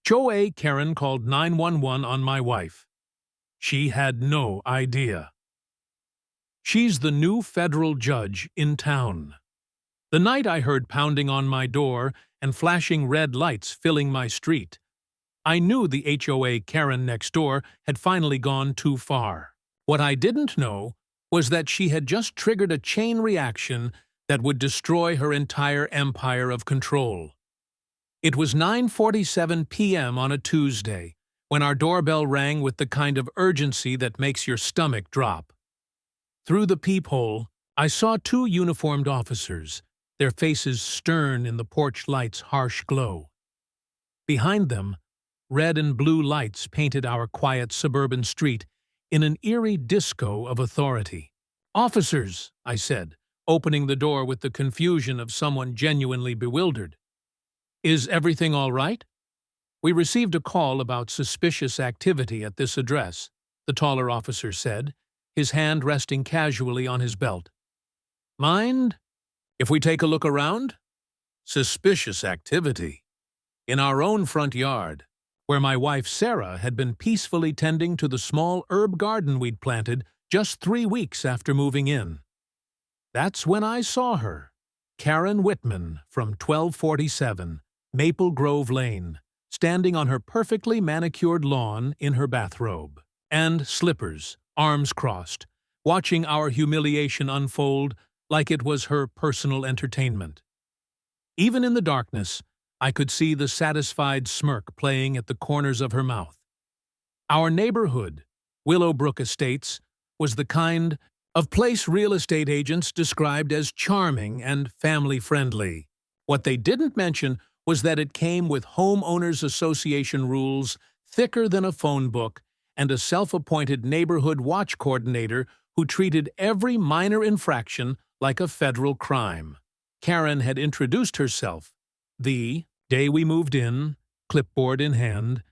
HOA Karen called 911 on my wife. She had no idea. She's the new federal judge in town. The night I heard pounding on my door and flashing red lights filling my street, I knew the HOA Karen next door had finally gone too far. What I didn't know was that she had just triggered a chain reaction that would destroy her entire empire of control. It was 9:47 p.m. on a Tuesday when our doorbell rang with the kind of urgency that makes your stomach drop. Through the peephole, I saw two uniformed officers, their faces stern in the porch light's harsh glow. Behind them, red and blue lights painted our quiet suburban street in an eerie disco of authority. "Officers," I said, opening the door with the confusion of someone genuinely bewildered. "Is everything all right?" "We received a call about suspicious activity at this address," the taller officer said, his hand resting casually on his belt. "Mind if we take a look around?" Suspicious activity. In our own front yard, where my wife Sarah had been peacefully tending to the small herb garden we'd planted just 3 weeks after moving in. That's when I saw her, Karen Whitman from 1247, Maple Grove Lane, standing on her perfectly manicured lawn in her bathrobe and slippers, arms crossed, watching our humiliation unfold like it was her personal entertainment. Even in the darkness, I could see the satisfied smirk playing at the corners of her mouth. Our neighborhood, Willowbrook Estates, was the kind of place real estate agents described as charming and family-friendly. What they didn't mention was that it came with homeowners association rules thicker than a phone book and a self-appointed neighborhood watch coordinator who treated every minor infraction like a federal crime. Karen had introduced herself the day we moved in, clipboard in hand,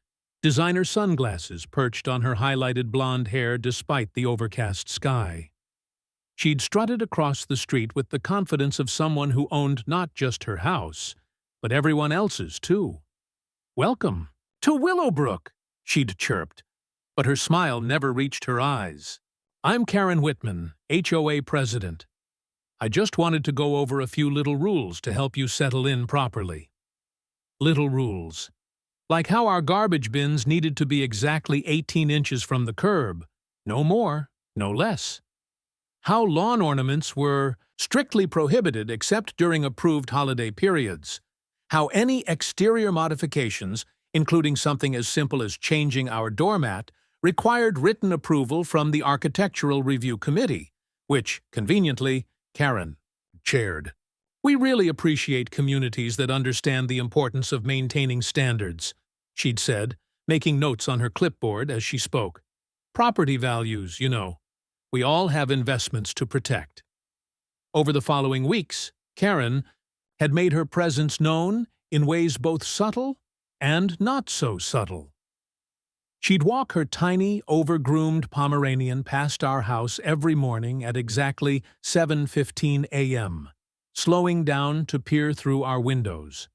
designer sunglasses perched on her highlighted blonde hair despite the overcast sky. She'd strutted across the street with the confidence of someone who owned not just her house, but everyone else's too. "Welcome to Willowbrook," she'd chirped, but her smile never reached her eyes. "I'm Karen Whitman, HOA president. I just wanted to go over a few little rules to help you settle in properly." Little rules. Like how our garbage bins needed to be exactly 18 inches from the curb. No more, no less. How lawn ornaments were strictly prohibited except during approved holiday periods. How any exterior modifications, including something as simple as changing our doormat, required written approval from the Architectural Review Committee, which, conveniently, Karen chaired. "We really appreciate communities that understand the importance of maintaining standards," she'd said, making notes on her clipboard as she spoke. "Property values, you know. We all have investments to protect." Over the following weeks, Karen had made her presence known in ways both subtle and not so subtle. She'd walk her tiny, over-groomed Pomeranian past our house every morning at exactly 7:15 a.m., slowing down to peer through our windows.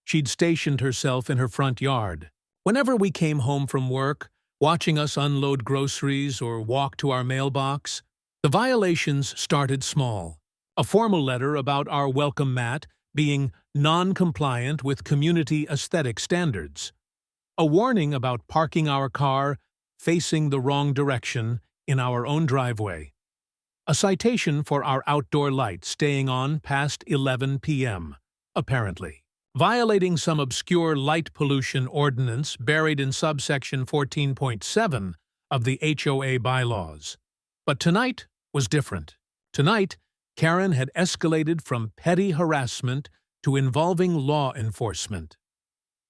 She'd stationed herself in her front yard. Whenever we came home from work, watching us unload groceries or walk to our mailbox, the violations started small. A formal letter about our welcome mat being non-compliant with community aesthetic standards. A warning about parking our car facing the wrong direction in our own driveway. A citation for our outdoor light staying on past 11 p.m., apparently. Violating some obscure light pollution ordinance buried in subsection 14.7 of the HOA bylaws. But tonight was different. Tonight, Karen had escalated from petty harassment to involving law enforcement.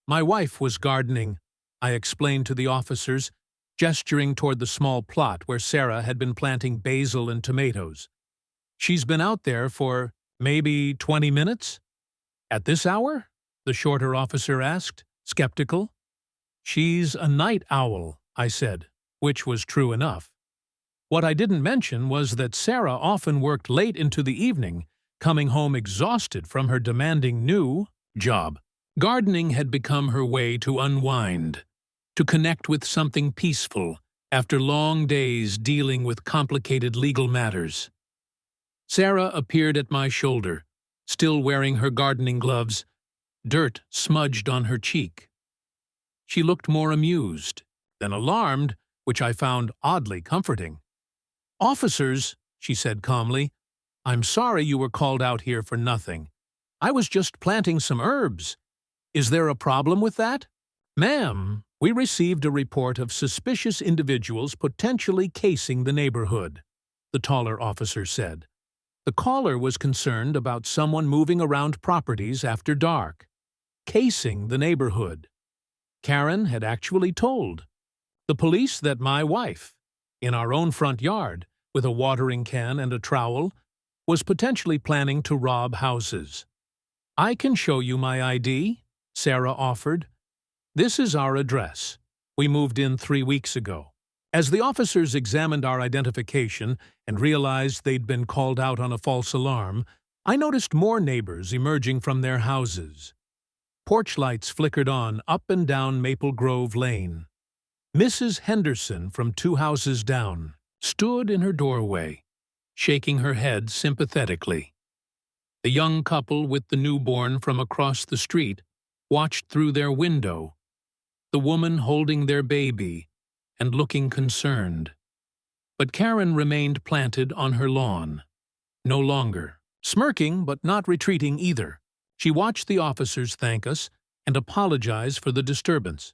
My wife was gardening, I explained to the officers, gesturing toward the small plot where Sarah had been planting basil and tomatoes. "She's been out there for maybe 20 minutes?" "At this hour?" the shorter officer asked, skeptical. "She's a night owl," I said, which was true enough. What I didn't mention was that Sarah often worked late into the evening, coming home exhausted from her demanding new job. Gardening had become her way to unwind, to connect with something peaceful after long days dealing with complicated legal matters. Sarah appeared at my shoulder, still wearing her gardening gloves, dirt smudged on her cheek. She looked more amused than alarmed, which I found oddly comforting. "Officers," she said calmly, "I'm sorry you were called out here for nothing. I was just planting some herbs. Is there a problem with that?" "Ma'am, we received a report of suspicious individuals potentially casing the neighborhood," the taller officer said. The caller was concerned about someone moving around properties after dark, casing the neighborhood. Karen had actually told the police that my wife, in our own front yard, with a watering can and a trowel, was potentially planning to rob houses. "I can show you my ID," Sarah offered. "This is our address. We moved in 3 weeks ago." As the officers examined our identification and realized they'd been called out on a false alarm, I noticed more neighbors emerging from their houses. Porch lights flickered on up and down Maple Grove Lane. Mrs. Henderson, from 2 houses down, stood in her doorway, shaking her head sympathetically. The young couple with the newborn from across the street watched through their window, the woman holding their baby and looking concerned. But Karen remained planted on her lawn, no longer smirking but not retreating either. She watched the officers thank us and apologize for the disturbance.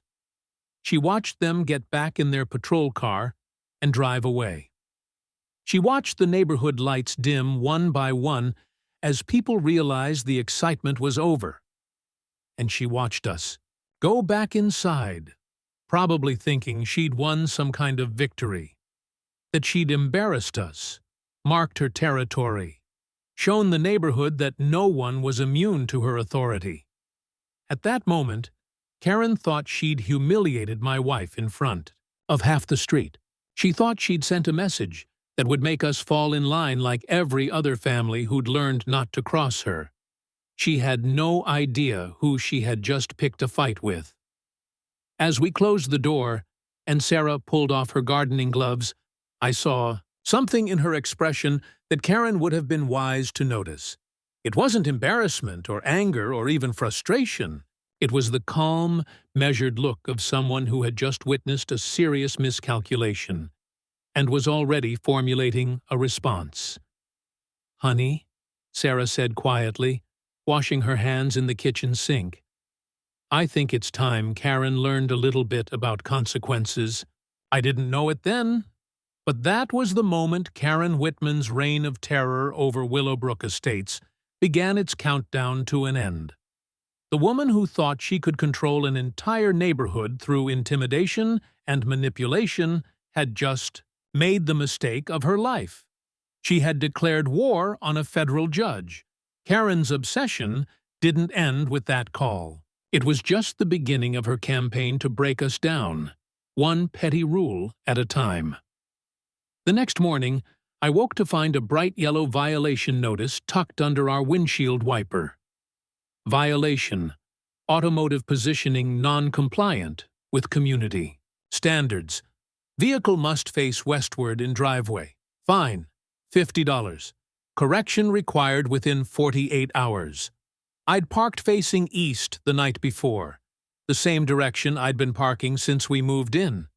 She watched them get back in their patrol car and drive away. She watched the neighborhood lights dim one by one as people realized the excitement was over. And she watched us go back inside, probably thinking she'd won some kind of victory, that she'd embarrassed us, marked her territory, shown the neighborhood that no one was immune to her authority. At that moment, Karen thought she'd humiliated my wife in front of half the street. She thought she'd sent a message that would make us fall in line like every other family who'd learned not to cross her. She had no idea who she had just picked a fight with. As we closed the door and Sarah pulled off her gardening gloves, I saw something in her expression that Karen would have been wise to notice. It wasn't embarrassment or anger or even frustration. It was the calm, measured look of someone who had just witnessed a serious miscalculation and was already formulating a response. "Honey," Sarah said quietly, washing her hands in the kitchen sink, "I think it's time Karen learned a little bit about consequences. I didn't know it then, but that was the moment Karen Whitman's reign of terror over Willowbrook Estates began its countdown to an end. The woman who thought she could control an entire neighborhood through intimidation and manipulation had just made the mistake of her life. She had declared war on a federal judge. Karen's obsession didn't end with that call. It was just the beginning of her campaign to break us down, one petty rule at a time. The next morning, I woke to find a bright yellow violation notice tucked under our windshield wiper. Violation: automotive positioning non-compliant with community standards. Vehicle must face westward in driveway. Fine, $50. Correction required within 48 hours. I'd parked facing east the night before, the same direction I'd been parking since we moved in.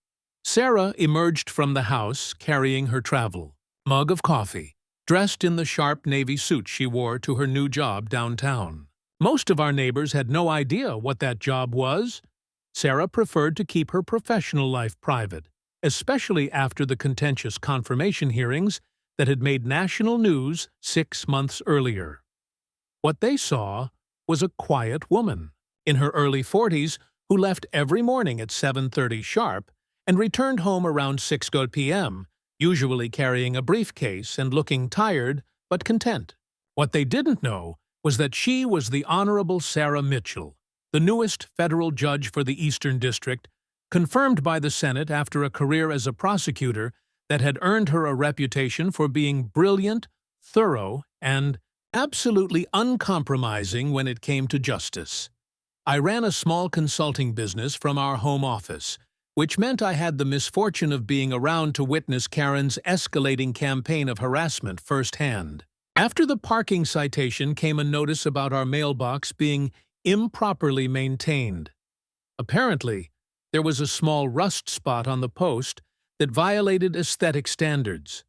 Sarah emerged from the house carrying her travel mug of coffee, dressed in the sharp navy suit she wore to her new job downtown. Most of our neighbors had no idea what that job was. Sarah preferred to keep her professional life private, especially after the contentious confirmation hearings that had made national news 6 months earlier. What they saw was a quiet woman in her early 40s who left every morning at 7:30 sharp and returned home around 6 p.m., usually carrying a briefcase and looking tired but content. What they didn't know was that she was the Honorable Sarah Mitchell, the newest federal judge for the Eastern District, confirmed by the Senate after a career as a prosecutor that had earned her a reputation for being brilliant, thorough, and absolutely uncompromising when it came to justice. I ran a small consulting business from our home office, which meant I had the misfortune of being around to witness Karen's escalating campaign of harassment firsthand. After the parking citation came a notice about our mailbox being improperly maintained. Apparently, there was a small rust spot on the post that violated aesthetic standards.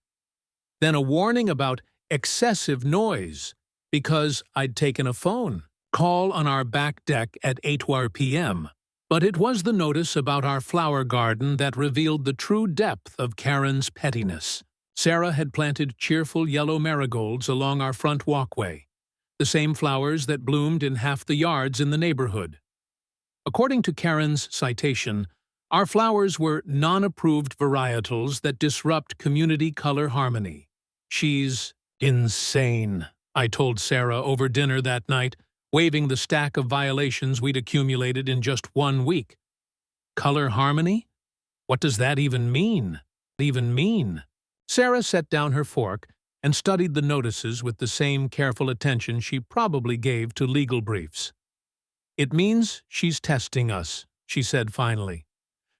Then a warning about excessive noise because I'd taken a phone call on our back deck at 8 p.m. But it was the notice about our flower garden that revealed the true depth of Karen's pettiness. Sarah had planted cheerful yellow marigolds along our front walkway, the same flowers that bloomed in half the yards in the neighborhood. According to Karen's citation, our flowers were non-approved varietals that disrupt community color harmony. She's insane, I told Sarah over dinner that night, waving the stack of violations we'd accumulated in just 1 week. Color harmony? What does that even mean? Sarah set down her fork and studied the notices with the same careful attention she probably gave to legal briefs. It means she's testing us, she said finally.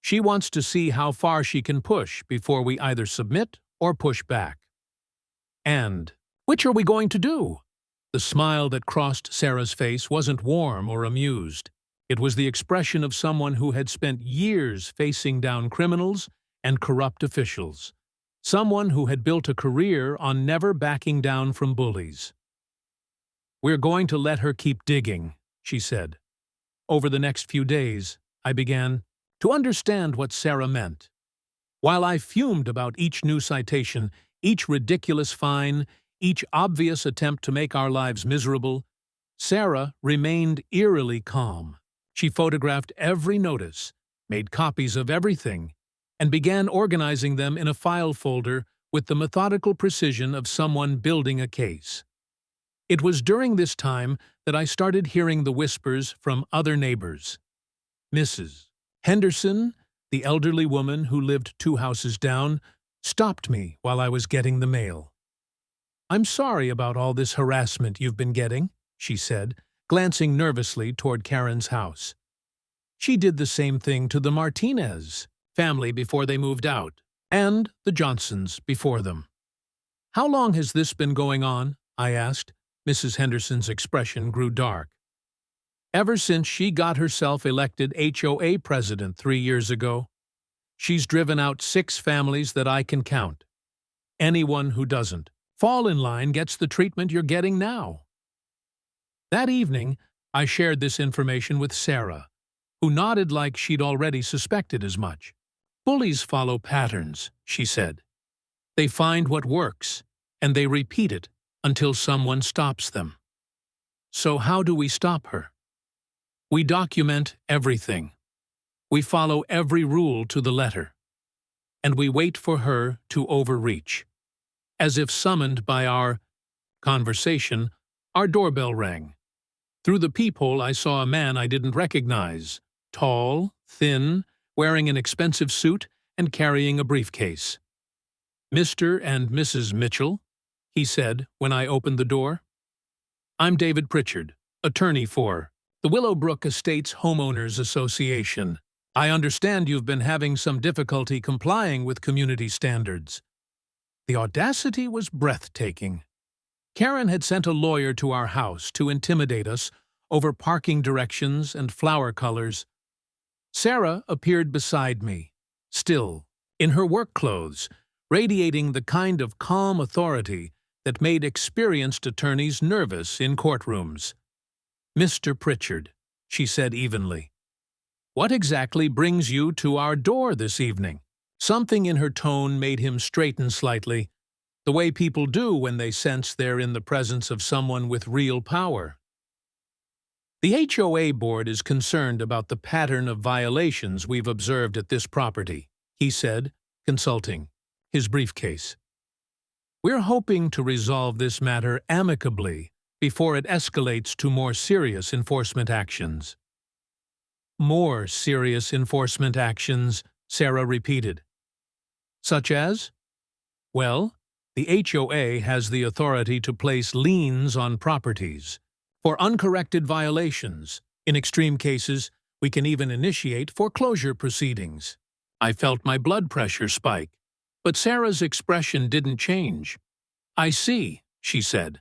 She wants to see how far she can push before we either submit or push back. And which are we going to do? The smile that crossed Sarah's face wasn't warm or amused. It was the expression of someone who had spent years facing down criminals and corrupt officials. Someone who had built a career on never backing down from bullies. "We're going to let her keep digging," she said. Over the next few days, I began to understand what Sarah meant. While I fumed about each new citation, each ridiculous fine, each obvious attempt to make our lives miserable, Sarah remained eerily calm. She photographed every notice, made copies of everything, and began organizing them in a file folder with the methodical precision of someone building a case. It was during this time that I started hearing the whispers from other neighbors. Mrs. Henderson, the elderly woman who lived 2 houses down, stopped me while I was getting the mail. "I'm sorry about all this harassment you've been getting," she said, glancing nervously toward Karen's house. She did the same thing to the Martinez family before they moved out, and the Johnsons before them. "How long has this been going on?" I asked. Mrs. Henderson's expression grew dark. "Ever since she got herself elected HOA president 3 years ago. She's driven out 6 families that I can count. Anyone who doesn't fall in line gets the treatment you're getting now." That evening, I shared this information with Sarah, who nodded like she'd already suspected as much. "Bullies follow patterns," she said. "They find what works, and they repeat it until someone stops them. So how do we stop her? We document everything. We follow every rule to the letter. And we wait for her to overreach. As if summoned by our conversation, our doorbell rang. Through the peephole I saw a man I didn't recognize, tall, thin, wearing an expensive suit and carrying a briefcase. "Mr. and Mrs. Mitchell," he said when I opened the door. "I'm David Pritchard, attorney for the Willowbrook Estates Homeowners Association. I understand you've been having some difficulty complying with community standards." The audacity was breathtaking. Karen had sent a lawyer to our house to intimidate us over parking directions and flower colors. Sarah appeared beside me, still, in her work clothes, radiating the kind of calm authority that made experienced attorneys nervous in courtrooms. "Mr. Pritchard," she said evenly, "what exactly brings you to our door this evening?" Something in her tone made him straighten slightly, the way people do when they sense they're in the presence of someone with real power. "The HOA board is concerned about the pattern of violations we've observed at this property," he said, consulting his briefcase. "We're hoping to resolve this matter amicably before it escalates to more serious enforcement actions." "More serious enforcement actions," Sarah repeated. "Such as?" "Well, the HOA has the authority to place liens on properties for uncorrected violations In extreme cases, we can even initiate foreclosure proceedings. I felt my blood pressure spike, but Sarah's expression didn't change. I see, she said.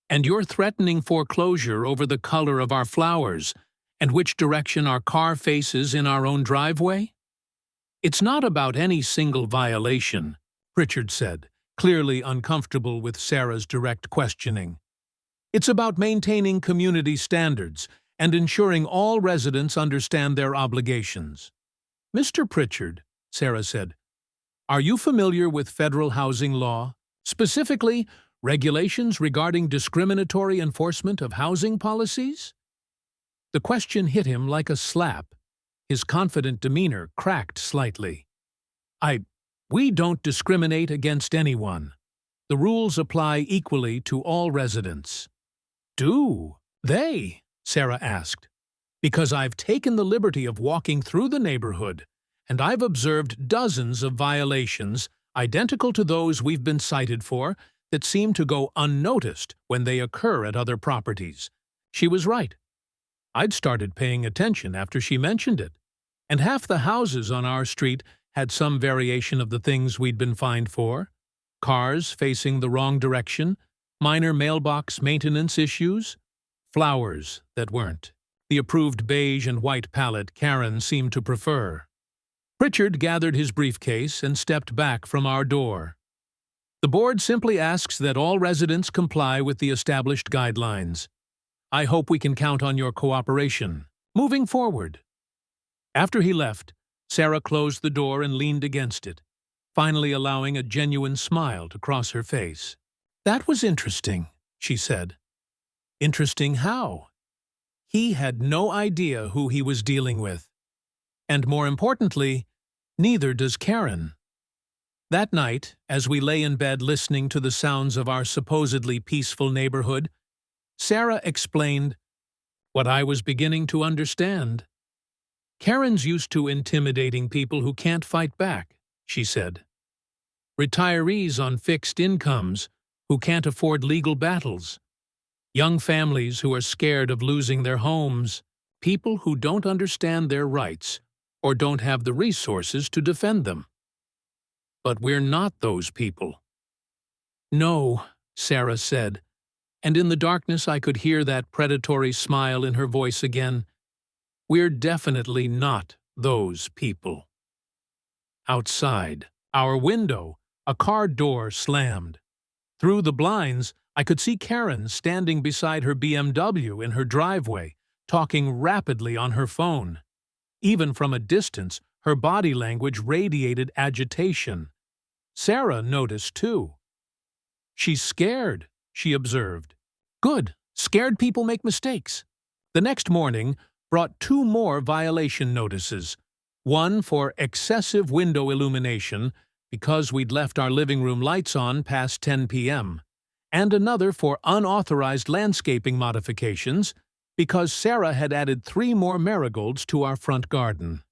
And you're threatening foreclosure over the color of our flowers and which direction our car faces in our own driveway? It's not about any single violation, Pritchard said, clearly uncomfortable with Sarah's direct questioning. It's about maintaining community standards and ensuring all residents understand their obligations. Mr. Pritchard, Sarah said, are you familiar with federal housing law, specifically regulations regarding discriminatory enforcement of housing policies? The question hit him like a slap. His confident demeanor cracked slightly. We don't discriminate against anyone. The rules apply equally to all residents. Do they? Sarah asked. Because I've taken the liberty of walking through the neighborhood, and I've observed dozens of violations identical to those we've been cited for that seem to go unnoticed when they occur at other properties. She was right. I'd started paying attention after she mentioned it, and half the houses on our street had some variation of the things we'd been fined for. Cars facing the wrong direction, minor mailbox maintenance issues, flowers that weren't. The approved beige and white palette Karen seemed to prefer. Pritchard gathered his briefcase and stepped back from our door. The board simply asks that all residents comply with the established guidelines. I hope we can count on your cooperation. Moving forward. After he left, Sarah closed the door and leaned against it, finally allowing a genuine smile to cross her face. That was interesting, she said. Interesting how? He had no idea who he was dealing with. And more importantly, neither does Karen. That night, as we lay in bed listening to the sounds of our supposedly peaceful neighborhood, Sarah explained what I was beginning to understand. Karen's used to intimidating people who can't fight back, she said. Retirees on fixed incomes who can't afford legal battles. Young families who are scared of losing their homes. People who don't understand their rights or don't have the resources to defend them. But we're not those people. No, Sarah said, and in the darkness I could hear that predatory smile in her voice again. We're definitely not those people. Outside, our window, a car door slammed. Through the blinds, I could see Karen standing beside her BMW in her driveway, talking rapidly on her phone. Even from a distance, her body language radiated agitation. Sarah noticed, too. She's scared, she observed. Good, scared people make mistakes. The next morning brought 2 more violation notices, one for excessive window illumination because we'd left our living room lights on past 10 p.m., and another for unauthorized landscaping modifications because Sarah had added 3 more marigolds to our front garden.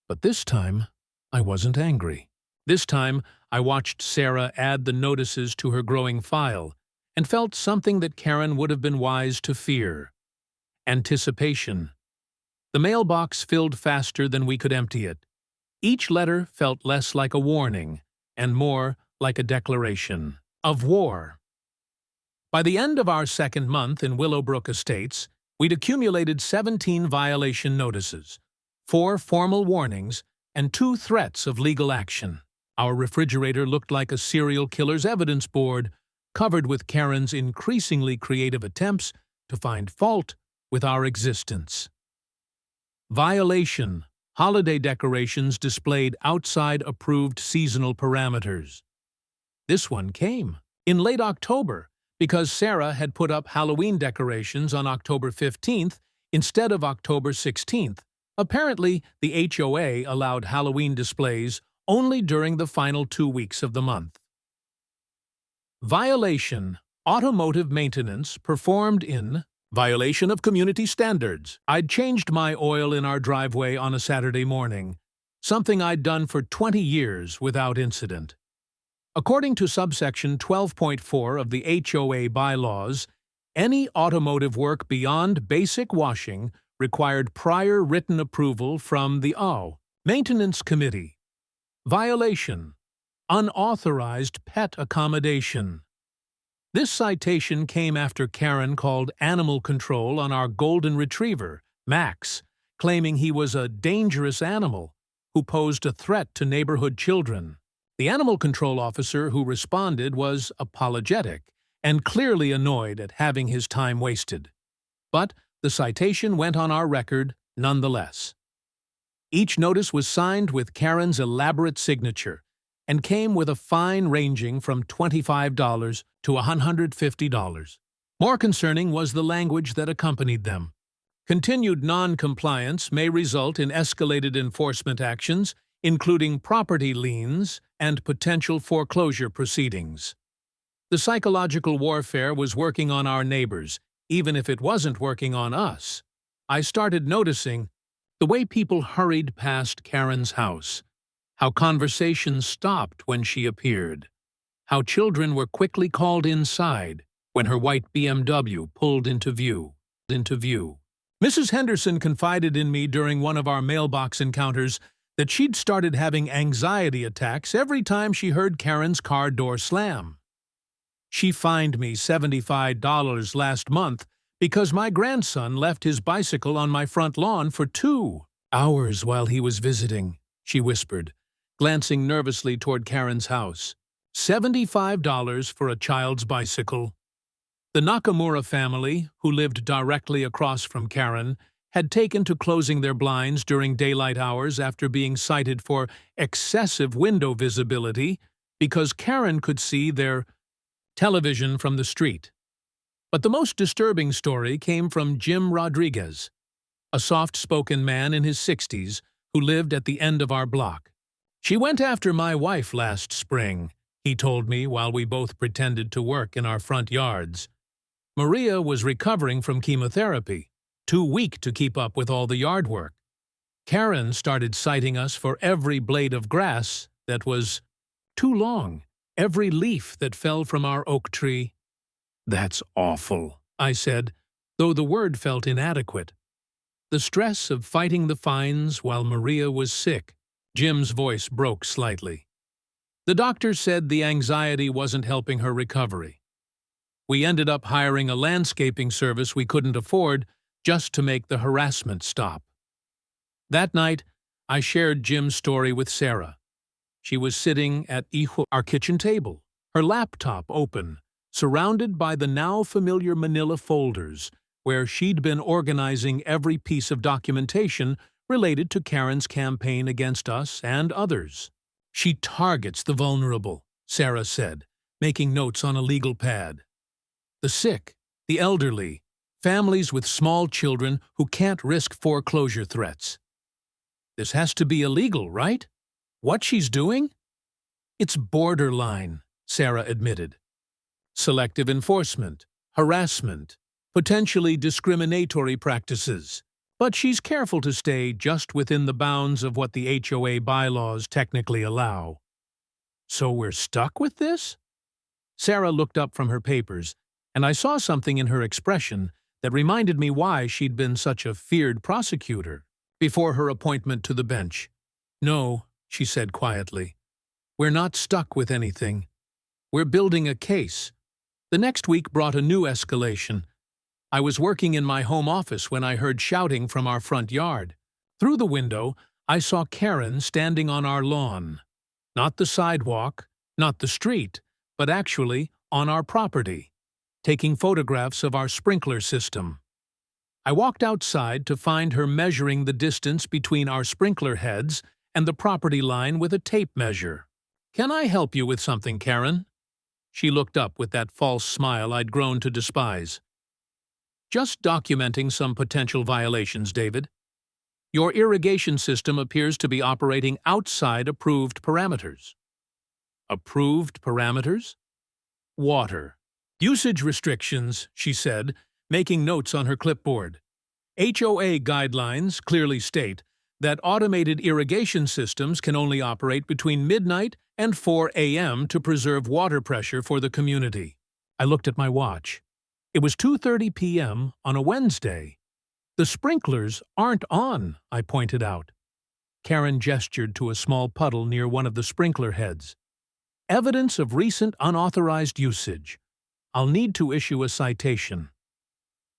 But this time, I wasn't angry. This time, I watched Sarah add the notices to her growing file and felt something that Karen would have been wise to fear. Anticipation. The mailbox filled faster than we could empty it. Each letter felt less like a warning and more like a declaration of war. By the end of our second month in Willowbrook Estates, we'd accumulated 17 violation notices, 4 formal warnings, and 2 threats of legal action. Our refrigerator looked like a serial killer's evidence board, covered with Karen's increasingly creative attempts to find fault with our existence. Violation. Holiday decorations displayed outside approved seasonal parameters. This one came in late October because Sarah had put up Halloween decorations on October 15th instead of October 16th. Apparently, the HOA allowed Halloween displays only during the final 2 weeks of the month. Violation. Automotive maintenance performed in violation of community standards. I'd changed my oil in our driveway on a Saturday morning, something I'd done for 20 years without incident. According to subsection 12.4 of the HOA bylaws, any automotive work beyond basic washing required prior written approval from the HOA Maintenance Committee. Violation: unauthorized pet accommodation. This citation came after Karen called animal control on our golden retriever, Max, claiming he was a dangerous animal who posed a threat to neighborhood children. The animal control officer who responded was apologetic and clearly annoyed at having his time wasted. But the citation went on our record nonetheless. Each notice was signed with Karen's elaborate signature and came with a fine ranging from $25 to $150. More concerning was the language that accompanied them. Continued non-compliance may result in escalated enforcement actions, including property liens and potential foreclosure proceedings. The psychological warfare was working on our neighbors, even if it wasn't working on us. I started noticing the way people hurried past Karen's house, how conversations stopped when she appeared, how children were quickly called inside when her white BMW pulled into view. Mrs. Henderson confided in me during one of our mailbox encounters that she'd started having anxiety attacks every time she heard Karen's car door slam. She fined me $75 last month because my grandson left his bicycle on my front lawn for 2 hours while he was visiting, she whispered, glancing nervously toward Karen's house. $75 for a child's bicycle. The Nakamura family, who lived directly across from Karen, had taken to closing their blinds during daylight hours after being cited for excessive window visibility because Karen could see their television from the street. But the most disturbing story came from Jim Rodriguez, a soft-spoken man in his 60s who lived at the end of our block. "She went after my wife last spring," he told me while we both pretended to work in our front yards. Maria was recovering from chemotherapy, too weak to keep up with all the yard work. Karen started citing us for every blade of grass that was too long, every leaf that fell from our oak tree. "That's awful," I said, though the word felt inadequate. The stress of fighting the fines while Maria was sick. Jim's voice broke slightly. The doctor said the anxiety wasn't helping her recovery. We ended up hiring a landscaping service we couldn't afford just to make the harassment stop. That night, I shared Jim's story with Sarah. She was sitting at our kitchen table, her laptop open, surrounded by the now familiar manila folders, where she'd been organizing every piece of documentation related to Karen's campaign against us and others. "She targets the vulnerable," Sarah said, making notes on a legal pad. "The sick, the elderly, families with small children who can't risk foreclosure threats. This has to be illegal, right? What she's doing?" "It's borderline," Sarah admitted. "Selective enforcement, harassment, potentially discriminatory practices. But she's careful to stay just within the bounds of what the HOA bylaws technically allow." "So we're stuck with this?" Sarah looked up from her papers, and I saw something in her expression that reminded me why she'd been such a feared prosecutor before her appointment to the bench. "No," she said quietly. "We're not stuck with anything. We're building a case." The next week brought a new escalation. I was working in my home office when I heard shouting from our front yard. Through the window, I saw Karen standing on our lawn. Not the sidewalk, not the street, but actually on our property, taking photographs of our sprinkler system. I walked outside to find her measuring the distance between our sprinkler heads and the property line with a tape measure. "Can I help you with something, Karen?" She looked up with that false smile I'd grown to despise. "Just documenting some potential violations, David. Your irrigation system appears to be operating outside approved parameters." "Approved parameters?" "Water. Usage restrictions," she said, making notes on her clipboard. "HOA guidelines clearly state that automated irrigation systems can only operate between midnight and 4 a.m. to preserve water pressure for the community." I looked at my watch. It was 2:30 p.m. on a Wednesday. The sprinklers aren't on, I pointed out. Karen gestured to a small puddle near one of the sprinkler heads. Evidence of recent unauthorized usage. I'll need to issue a citation.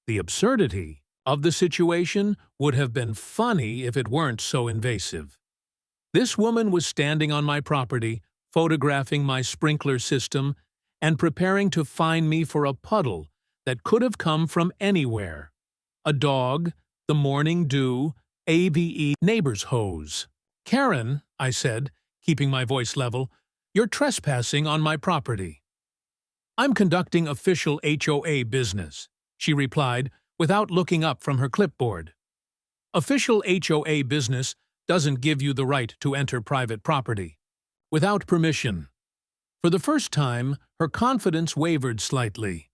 The absurdity of the situation would have been funny if it weren't so invasive. This woman was standing on my property, photographing my sprinkler system, and preparing to fine me for a puddle that could have come from anywhere. A dog, the morning dew, AVE neighbor's hose. Karen, I said, keeping my voice level, you're trespassing on my property. I'm conducting official HOA business, she replied without looking up from her clipboard. Official HOA business doesn't give you the right to enter private property without permission. For the first time, her confidence wavered slightly.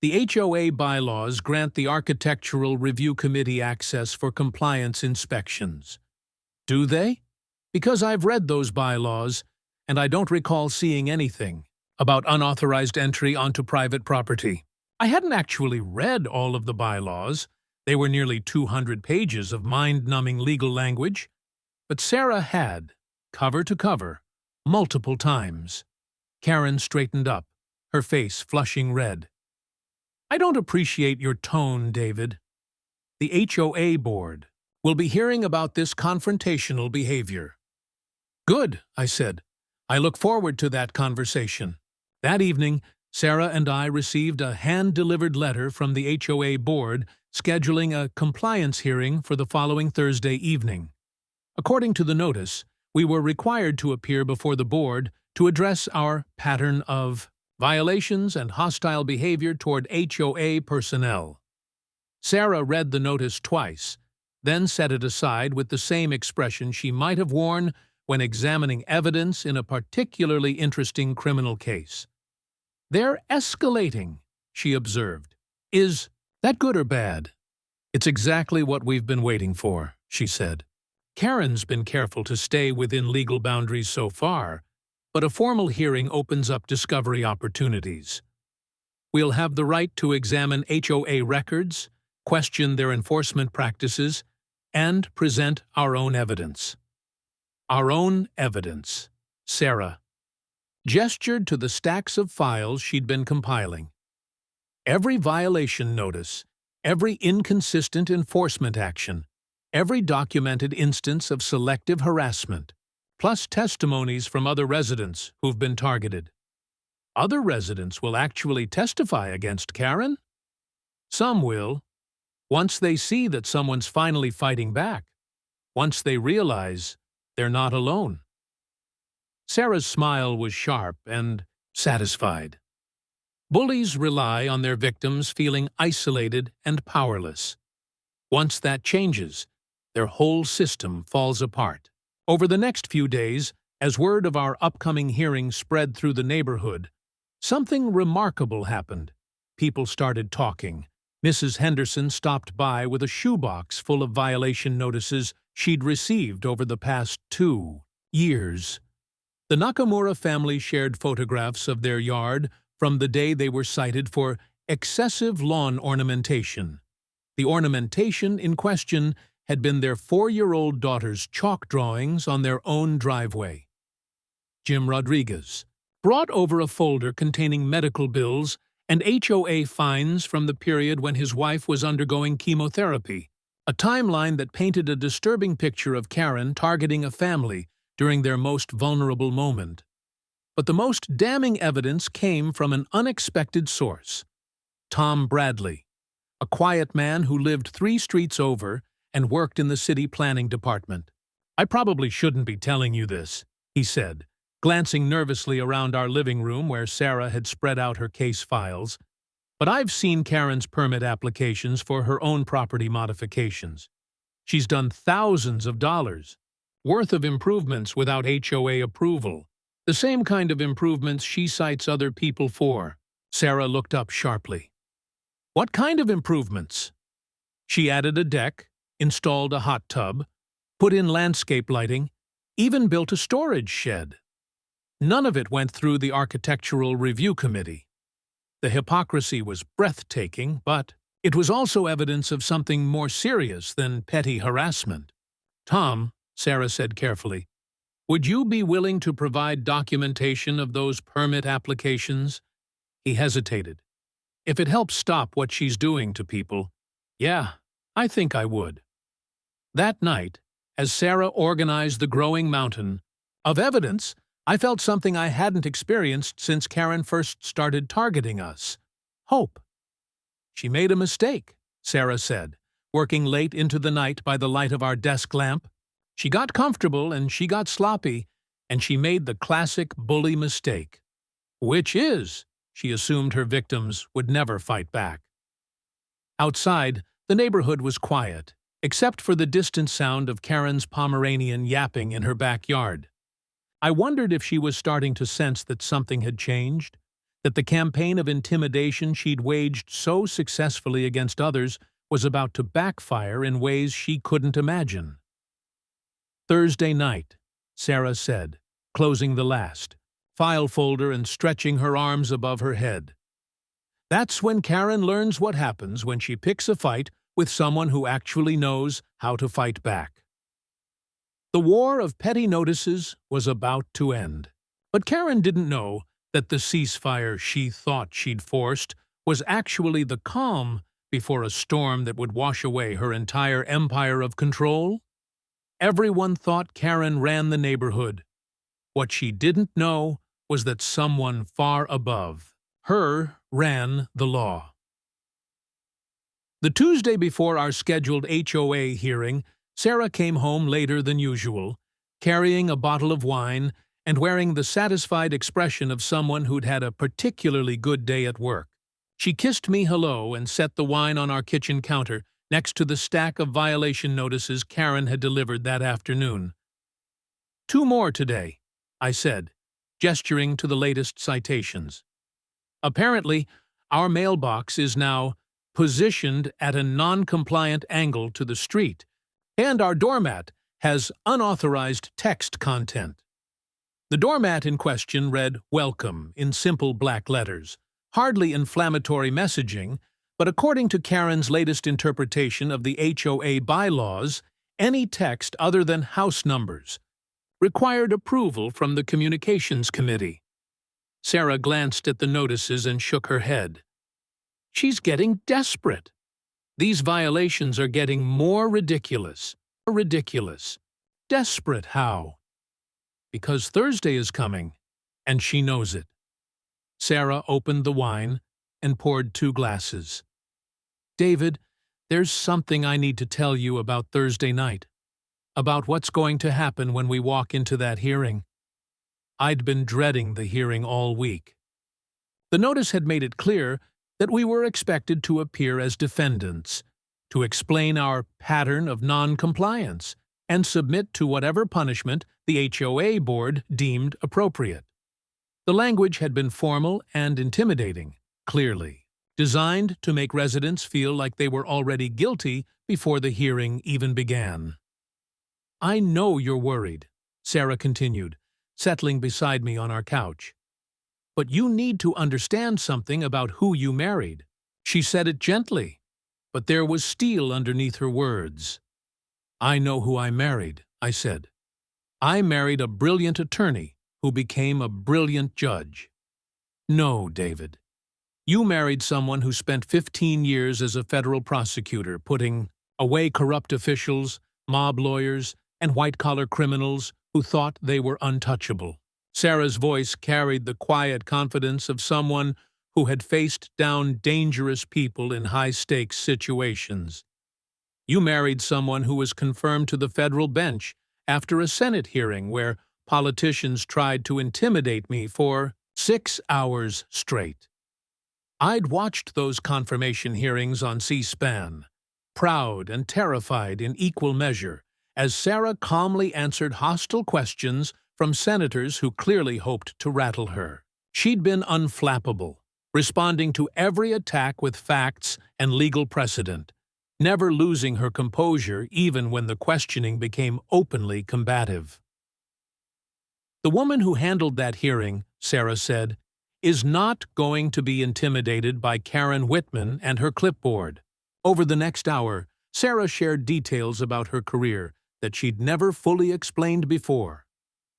The HOA bylaws grant the Architectural Review Committee access for compliance inspections. Do they? Because I've read those bylaws, and I don't recall seeing anything about unauthorized entry onto private property. I hadn't actually read all of the bylaws. They were nearly 200 pages of mind-numbing legal language, but Sarah had, cover to cover, multiple times. Karen straightened up, her face flushing red. I don't appreciate your tone, David. The HOA board will be hearing about this confrontational behavior. Good, I said. I look forward to that conversation. That evening, Sarah and I received a hand-delivered letter from the HOA board scheduling a compliance hearing for the following Thursday evening. According to the notice, we were required to appear before the board to address our pattern of violations and hostile behavior toward HOA personnel. Sarah read the notice twice, then set it aside with the same expression she might have worn when examining evidence in a particularly interesting criminal case. They're escalating, she observed. Is that good or bad? It's exactly what we've been waiting for, she said. Karen's been careful to stay within legal boundaries so far, but a formal hearing opens up discovery opportunities. We'll have the right to examine HOA records, question their enforcement practices, and present our own evidence. Our own evidence, Sarah gestured to the stacks of files she'd been compiling. Every violation notice, every inconsistent enforcement action, every documented instance of selective harassment, plus testimonies from other residents who've been targeted. Other residents will actually testify against Karen? Some will, once they see that someone's finally fighting back, once they realize they're not alone. Sarah's smile was sharp and satisfied. Bullies rely on their victims feeling isolated and powerless. Once that changes, their whole system falls apart. Over the next few days, as word of our upcoming hearing spread through the neighborhood, something remarkable happened. People started talking. Mrs. Henderson stopped by with a shoebox full of violation notices she'd received over the past 2 years. The Nakamura family shared photographs of their yard from the day they were cited for excessive lawn ornamentation. The ornamentation in question had been their 4-year-old daughter's chalk drawings on their own driveway. Jim Rodriguez brought over a folder containing medical bills and HOA fines from the period when his wife was undergoing chemotherapy, a timeline that painted a disturbing picture of Karen targeting a family during their most vulnerable moment. But the most damning evidence came from an unexpected source. Tom Bradley, a quiet man who lived 3 streets over and worked in the city planning department. I probably shouldn't be telling you this, he said, glancing nervously around our living room where Sarah had spread out her case files. But I've seen Karen's permit applications for her own property modifications. She's done thousands of dollars worth of improvements without HOA approval, the same kind of improvements she cites other people for. Sarah looked up sharply. What kind of improvements? She added a deck, installed a hot tub, put in landscape lighting, even built a storage shed. None of it went through the Architectural Review Committee. The hypocrisy was breathtaking, but It was also evidence of something more serious than petty harassment. "Tom," Sarah said carefully, "would you be willing to provide documentation of those permit applications?" He hesitated. "If it helps stop what she's doing to people, yeah, I think I would." That night, as Sarah organized the growing mountain of evidence, I felt something I hadn't experienced since Karen first started targeting us: hope. "She made a mistake," Sarah said, working late into the night by the light of our desk lamp. "She got comfortable and she got sloppy, and she made the classic bully mistake. Which is, she assumed her victims would never fight back." Outside, the neighborhood was quiet, except for the distant sound of Karen's Pomeranian yapping in her backyard. I wondered if she was starting to sense that something had changed, that the campaign of intimidation she'd waged so successfully against others was about to backfire in ways she couldn't imagine. "Thursday night," Sarah said, closing the last file folder and stretching her arms above her head. "That's when Karen learns what happens when she picks a fight with someone who actually knows how to fight back." The war of petty notices was about to end, but Karen didn't know that the ceasefire she thought she'd forced was actually the calm before a storm that would wash away her entire empire of control. Everyone thought Karen ran the neighborhood. What she didn't know was that someone far above her ran the law. The Tuesday before our scheduled HOA hearing, Sarah came home later than usual, carrying a bottle of wine and wearing the satisfied expression of someone who'd had a particularly good day at work. She kissed me hello and set the wine on our kitchen counter next to the stack of violation notices Karen had delivered that afternoon. "2 more today," I said, gesturing to the latest citations. "Apparently, our mailbox is now positioned at a non-compliant angle to the street, and our doormat has unauthorized text content." The doormat in question read "Welcome" in simple black letters, hardly inflammatory messaging, but according to Karen's latest interpretation of the HOA bylaws, any text other than house numbers required approval from the Communications Committee. Sarah glanced at the notices and shook her head. "She's getting desperate. These violations are getting more ridiculous. Ridiculous. Desperate how? Because Thursday is coming, and she knows it." Sarah opened the wine and poured 2 glasses. "David, there's something I need to tell you about Thursday night, about what's going to happen when we walk into that hearing." I'd been dreading the hearing all week. The notice had made it clear that we were expected to appear as defendants, to explain our pattern of non-compliance, and submit to whatever punishment the HOA board deemed appropriate. The language had been formal and intimidating, clearly, designed to make residents feel like they were already guilty before the hearing even began. "I know you're worried," Sarah continued, settling beside me on our couch. "But you need to understand something about who you married." She said it gently, but there was steel underneath her words. "I know who I married," I said. "I married a brilliant attorney who became a brilliant judge." "No, David. You married someone who spent 15 years as a federal prosecutor putting away corrupt officials, mob lawyers, and white-collar criminals who thought they were untouchable." Sarah's voice carried the quiet confidence of someone who had faced down dangerous people in high-stakes situations. "You married someone who was confirmed to the federal bench after a Senate hearing where politicians tried to intimidate me for 6 hours straight." I'd watched those confirmation hearings on C-SPAN, proud and terrified in equal measure, as Sarah calmly answered hostile questions from senators who clearly hoped to rattle her. She'd been unflappable, responding to every attack with facts and legal precedent, never losing her composure even when the questioning became openly combative. "The woman who handled that hearing," Sarah said, "is not going to be intimidated by Karen Whitman and her clipboard. Over the next hour, Sarah shared details about her career that she'd never fully explained before.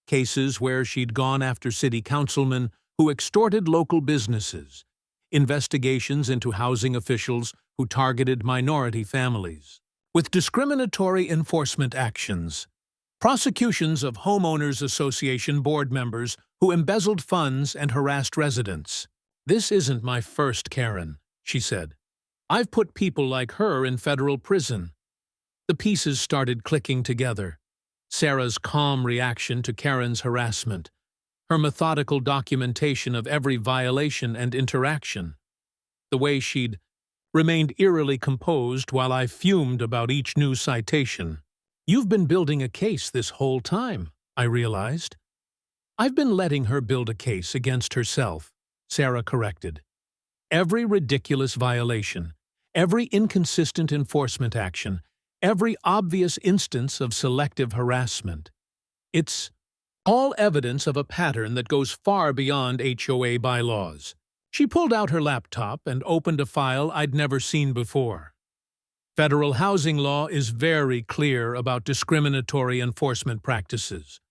Cases where she'd gone after city councilmen who extorted local businesses, investigations into housing officials who targeted minority families, with discriminatory enforcement actions, prosecutions of homeowners association board members who embezzled funds and harassed residents. "This isn't my first Karen," she said. "I've put people like her in federal prison." The pieces started clicking together. Sarah's calm reaction to Karen's harassment, her methodical documentation of every violation and interaction, the way she'd remained eerily composed while I fumed about each new citation. "You've been building a case this whole time," I realized. "I've been letting her build a case against herself," Sarah corrected. "Every ridiculous violation, every inconsistent enforcement action, every obvious instance of selective harassment. It's all evidence of a pattern that goes far beyond HOA bylaws." She pulled out her laptop and opened a file I'd never seen before. Federal housing law is very clear about discriminatory enforcement practices.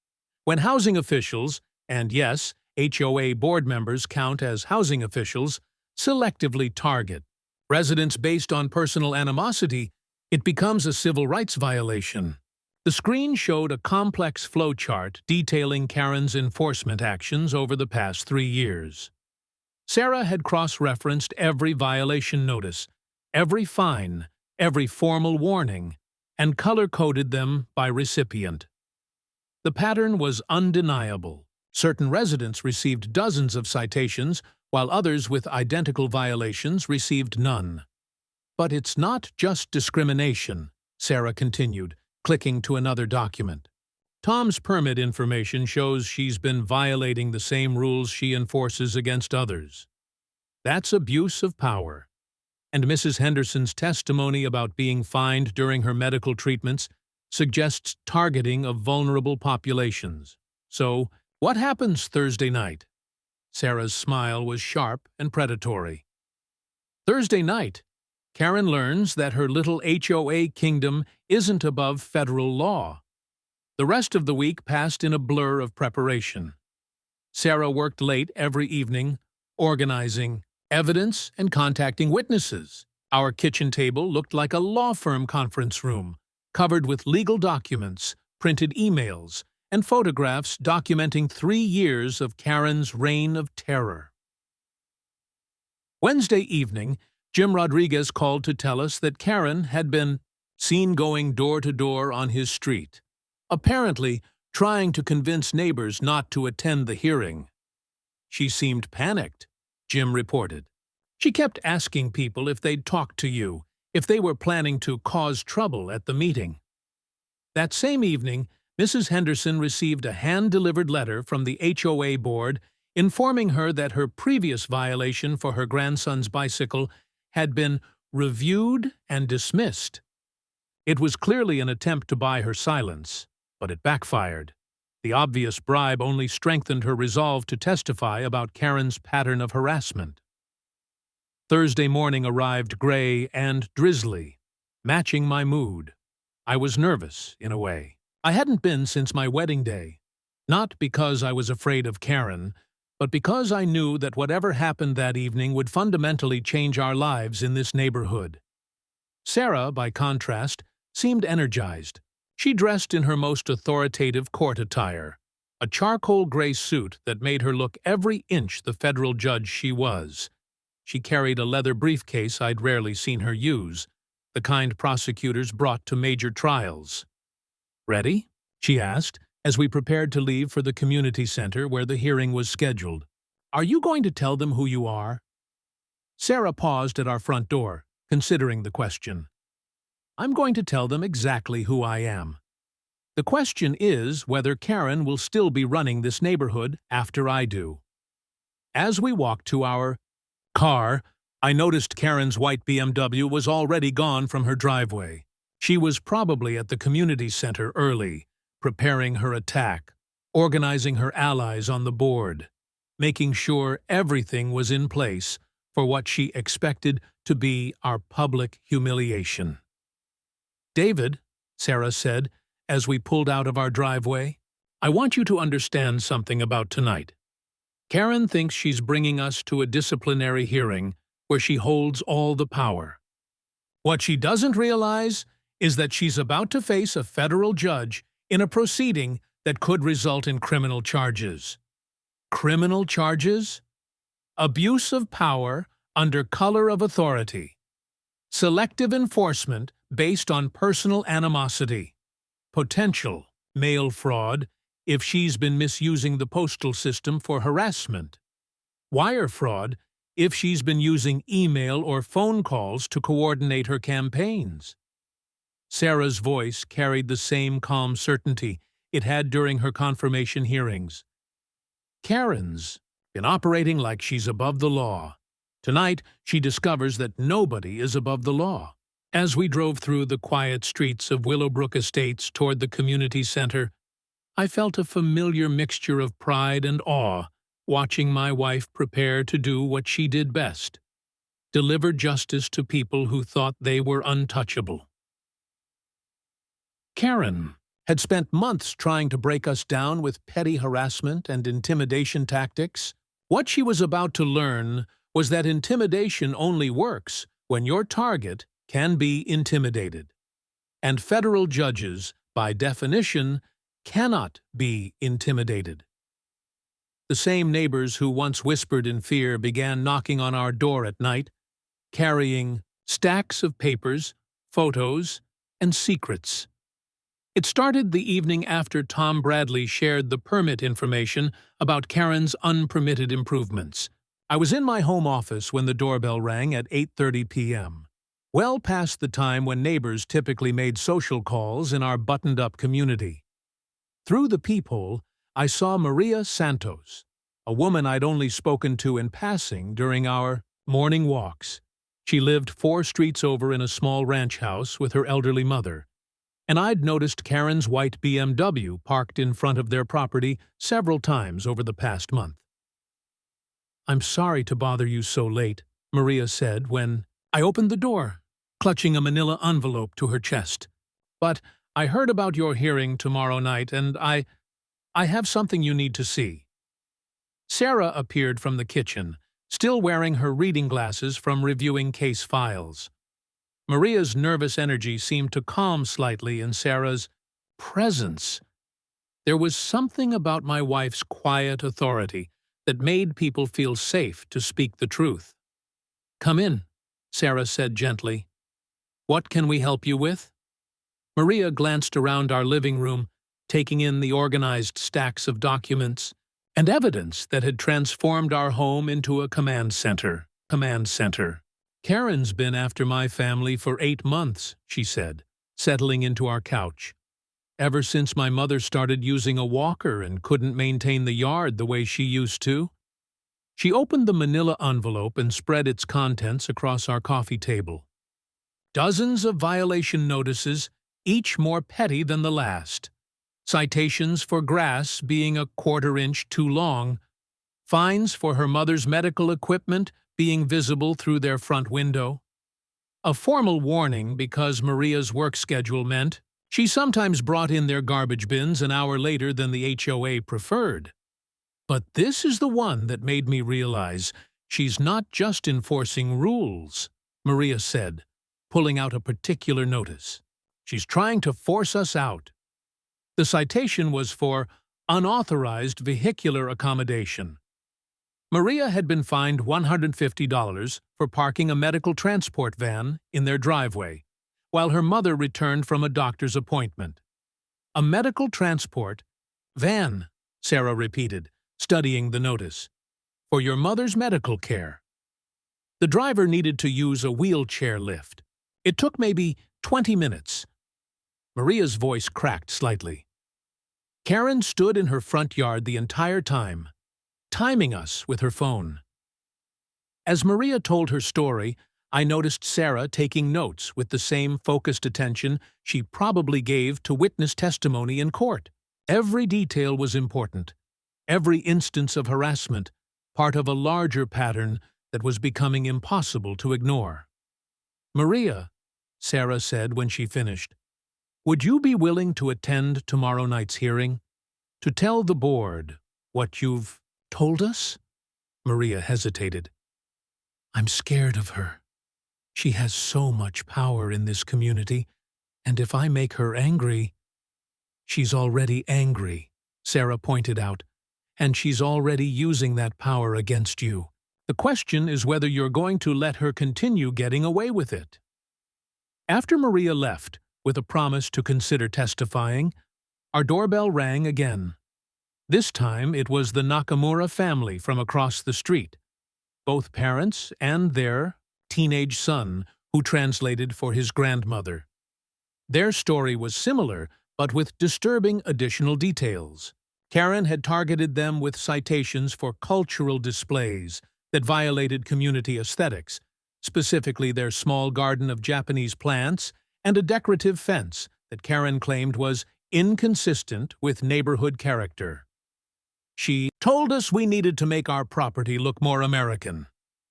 When housing officials, and yes, HOA board members count as housing officials, selectively target residents based on personal animosity, it becomes a civil rights violation. The screen showed a complex flowchart detailing Karen's enforcement actions over the past 3 years. Sarah had cross-referenced every violation notice, every fine, every formal warning, and color-coded them by recipient. The pattern was undeniable. Certain residents received dozens of citations, while others with identical violations received none. "But it's not just discrimination," Sarah continued, clicking to another document. "Tom's permit information shows she's been violating the same rules she enforces against others. That's abuse of power. And Mrs. Henderson's testimony about being fined during her medical treatments suggests targeting of vulnerable populations. So, what happens Thursday night?" Sarah's smile was sharp and predatory. "Thursday night, Karen learns that her little HOA kingdom isn't above federal law." The rest of the week passed in a blur of preparation. Sarah worked late every evening, organizing evidence and contacting witnesses. Our kitchen table looked like a law firm conference room, covered with legal documents, printed emails, and photographs documenting 3 years of Karen's reign of terror. Wednesday evening, Jim Rodriguez called to tell us that Karen had been seen going door to door on his street, apparently trying to convince neighbors not to attend the hearing. "She seemed panicked," Jim reported. "She kept asking people if they'd talk to you, if they were planning to cause trouble at the meeting." That same evening, Mrs. Henderson received a hand-delivered letter from the HOA board informing her that her previous violation for her grandson's bicycle had been reviewed and dismissed. It was clearly an attempt to buy her silence, but it backfired. The obvious bribe only strengthened her resolve to testify about Karen's pattern of harassment. Thursday morning arrived gray and drizzly, matching my mood. I was nervous, in a way. I hadn't been since my wedding day, not because I was afraid of Karen, but because I knew that whatever happened that evening would fundamentally change our lives in this neighborhood. Sarah, by contrast, seemed energized. She dressed in her most authoritative court attire, a charcoal gray suit that made her look every inch the federal judge she was. She carried a leather briefcase I'd rarely seen her use, the kind prosecutors brought to major trials. "Ready?" she asked, as we prepared to leave for the community center where the hearing was scheduled. "Are you going to tell them who you are?" Sarah paused at our front door, considering the question. "I'm going to tell them exactly who I am. The question is whether Karen will still be running this neighborhood after I do." As we walked to our car, I noticed Karen's white BMW was already gone from her driveway. She was probably at the community center early, preparing her attack, organizing her allies on the board, making sure everything was in place for what she expected to be our public humiliation. "David," Sarah said as we pulled out of our driveway, "I want you to understand something about tonight. Karen thinks she's bringing us to a disciplinary hearing where she holds all the power. What she doesn't realize is that she's about to face a federal judge in a proceeding that could result in criminal charges." Criminal charges? Abuse of power under color of authority. Selective enforcement based on personal animosity. Potential mail fraud if she's been misusing the postal system for harassment. Wire fraud if she's been using email or phone calls to coordinate her campaigns. Sarah's voice carried the same calm certainty it had during her confirmation hearings. Karen's been operating like she's above the law. Tonight, she discovers that nobody is above the law. As we drove through the quiet streets of Willowbrook Estates toward the community center, I felt a familiar mixture of pride and awe watching my wife prepare to do what she did best: deliver justice to people who thought they were untouchable. Karen had spent months trying to break us down with petty harassment and intimidation tactics. What she was about to learn was that intimidation only works when your target can be intimidated. And federal judges, by definition, cannot be intimidated. The same neighbors who once whispered in fear began knocking on our door at night, carrying stacks of papers, photos, and secrets. It started the evening after Tom Bradley shared the permit information about Karen's unpermitted improvements. I was in my home office when the doorbell rang at 8:30 p.m., well past the time when neighbors typically made social calls in our buttoned-up community. Through the peephole, I saw Maria Santos, a woman I'd only spoken to in passing during our morning walks. She lived 4 streets over in a small ranch house with her elderly mother, and I'd noticed Karen's white BMW parked in front of their property several times over the past month. "I'm sorry to bother you so late," Maria said when I opened the door, clutching a manila envelope to her chest. "But I heard about your hearing tomorrow night, and I have something you need to see." Sarah appeared from the kitchen, still wearing her reading glasses from reviewing case files. Maria's nervous energy seemed to calm slightly in Sarah's presence. There was something about my wife's quiet authority that made people feel safe to speak the truth. "Come in," Sarah said gently. "What can we help you with?" Maria glanced around our living room, taking in the organized stacks of documents and evidence that had transformed our home into a command center. "Karen's been after my family for 8 months," she said, settling into our couch. "Ever since my mother started using a walker and couldn't maintain the yard the way she used to." She opened the manila envelope and spread its contents across our coffee table. Dozens of violation notices, each more petty than the last. Citations for grass being a 1/4 inch too long. Fines for her mother's medical equipment being visible through their front window. A formal warning because Maria's work schedule meant she sometimes brought in their garbage bins an hour later than the HOA preferred. But this is the one that made me realize she's not just enforcing rules, Maria said, pulling out a particular notice. She's trying to force us out. The citation was for unauthorized vehicular accommodation. Maria had been fined $150 for parking a medical transport van in their driveway, while her mother returned from a doctor's appointment. "A medical transport van," Sarah repeated, studying the notice. "For your mother's medical care." The driver needed to use a wheelchair lift. It took maybe 20 minutes. Maria's voice cracked slightly. Karen stood in her front yard the entire time, timing us with her phone. As Maria told her story, I noticed Sarah taking notes with the same focused attention she probably gave to witness testimony in court. Every detail was important, every instance of harassment, part of a larger pattern that was becoming impossible to ignore. Maria, Sarah said when she finished, would you be willing to attend tomorrow night's hearing? To tell the board what you've told us? Maria hesitated. I'm scared of her. She has so much power in this community, and if I make her angry… She's already angry, Sarah pointed out, and she's already using that power against you. The question is whether you're going to let her continue getting away with it. After Maria left, with a promise to consider testifying, our doorbell rang again. This time it was the Nakamura family from across the street, both parents and their teenage son, who translated for his grandmother. Their story was similar, but with disturbing additional details. Karen had targeted them with citations for cultural displays that violated community aesthetics, specifically their small garden of Japanese plants and a decorative fence that Karen claimed was inconsistent with neighborhood character. She told us we needed to make our property look more American,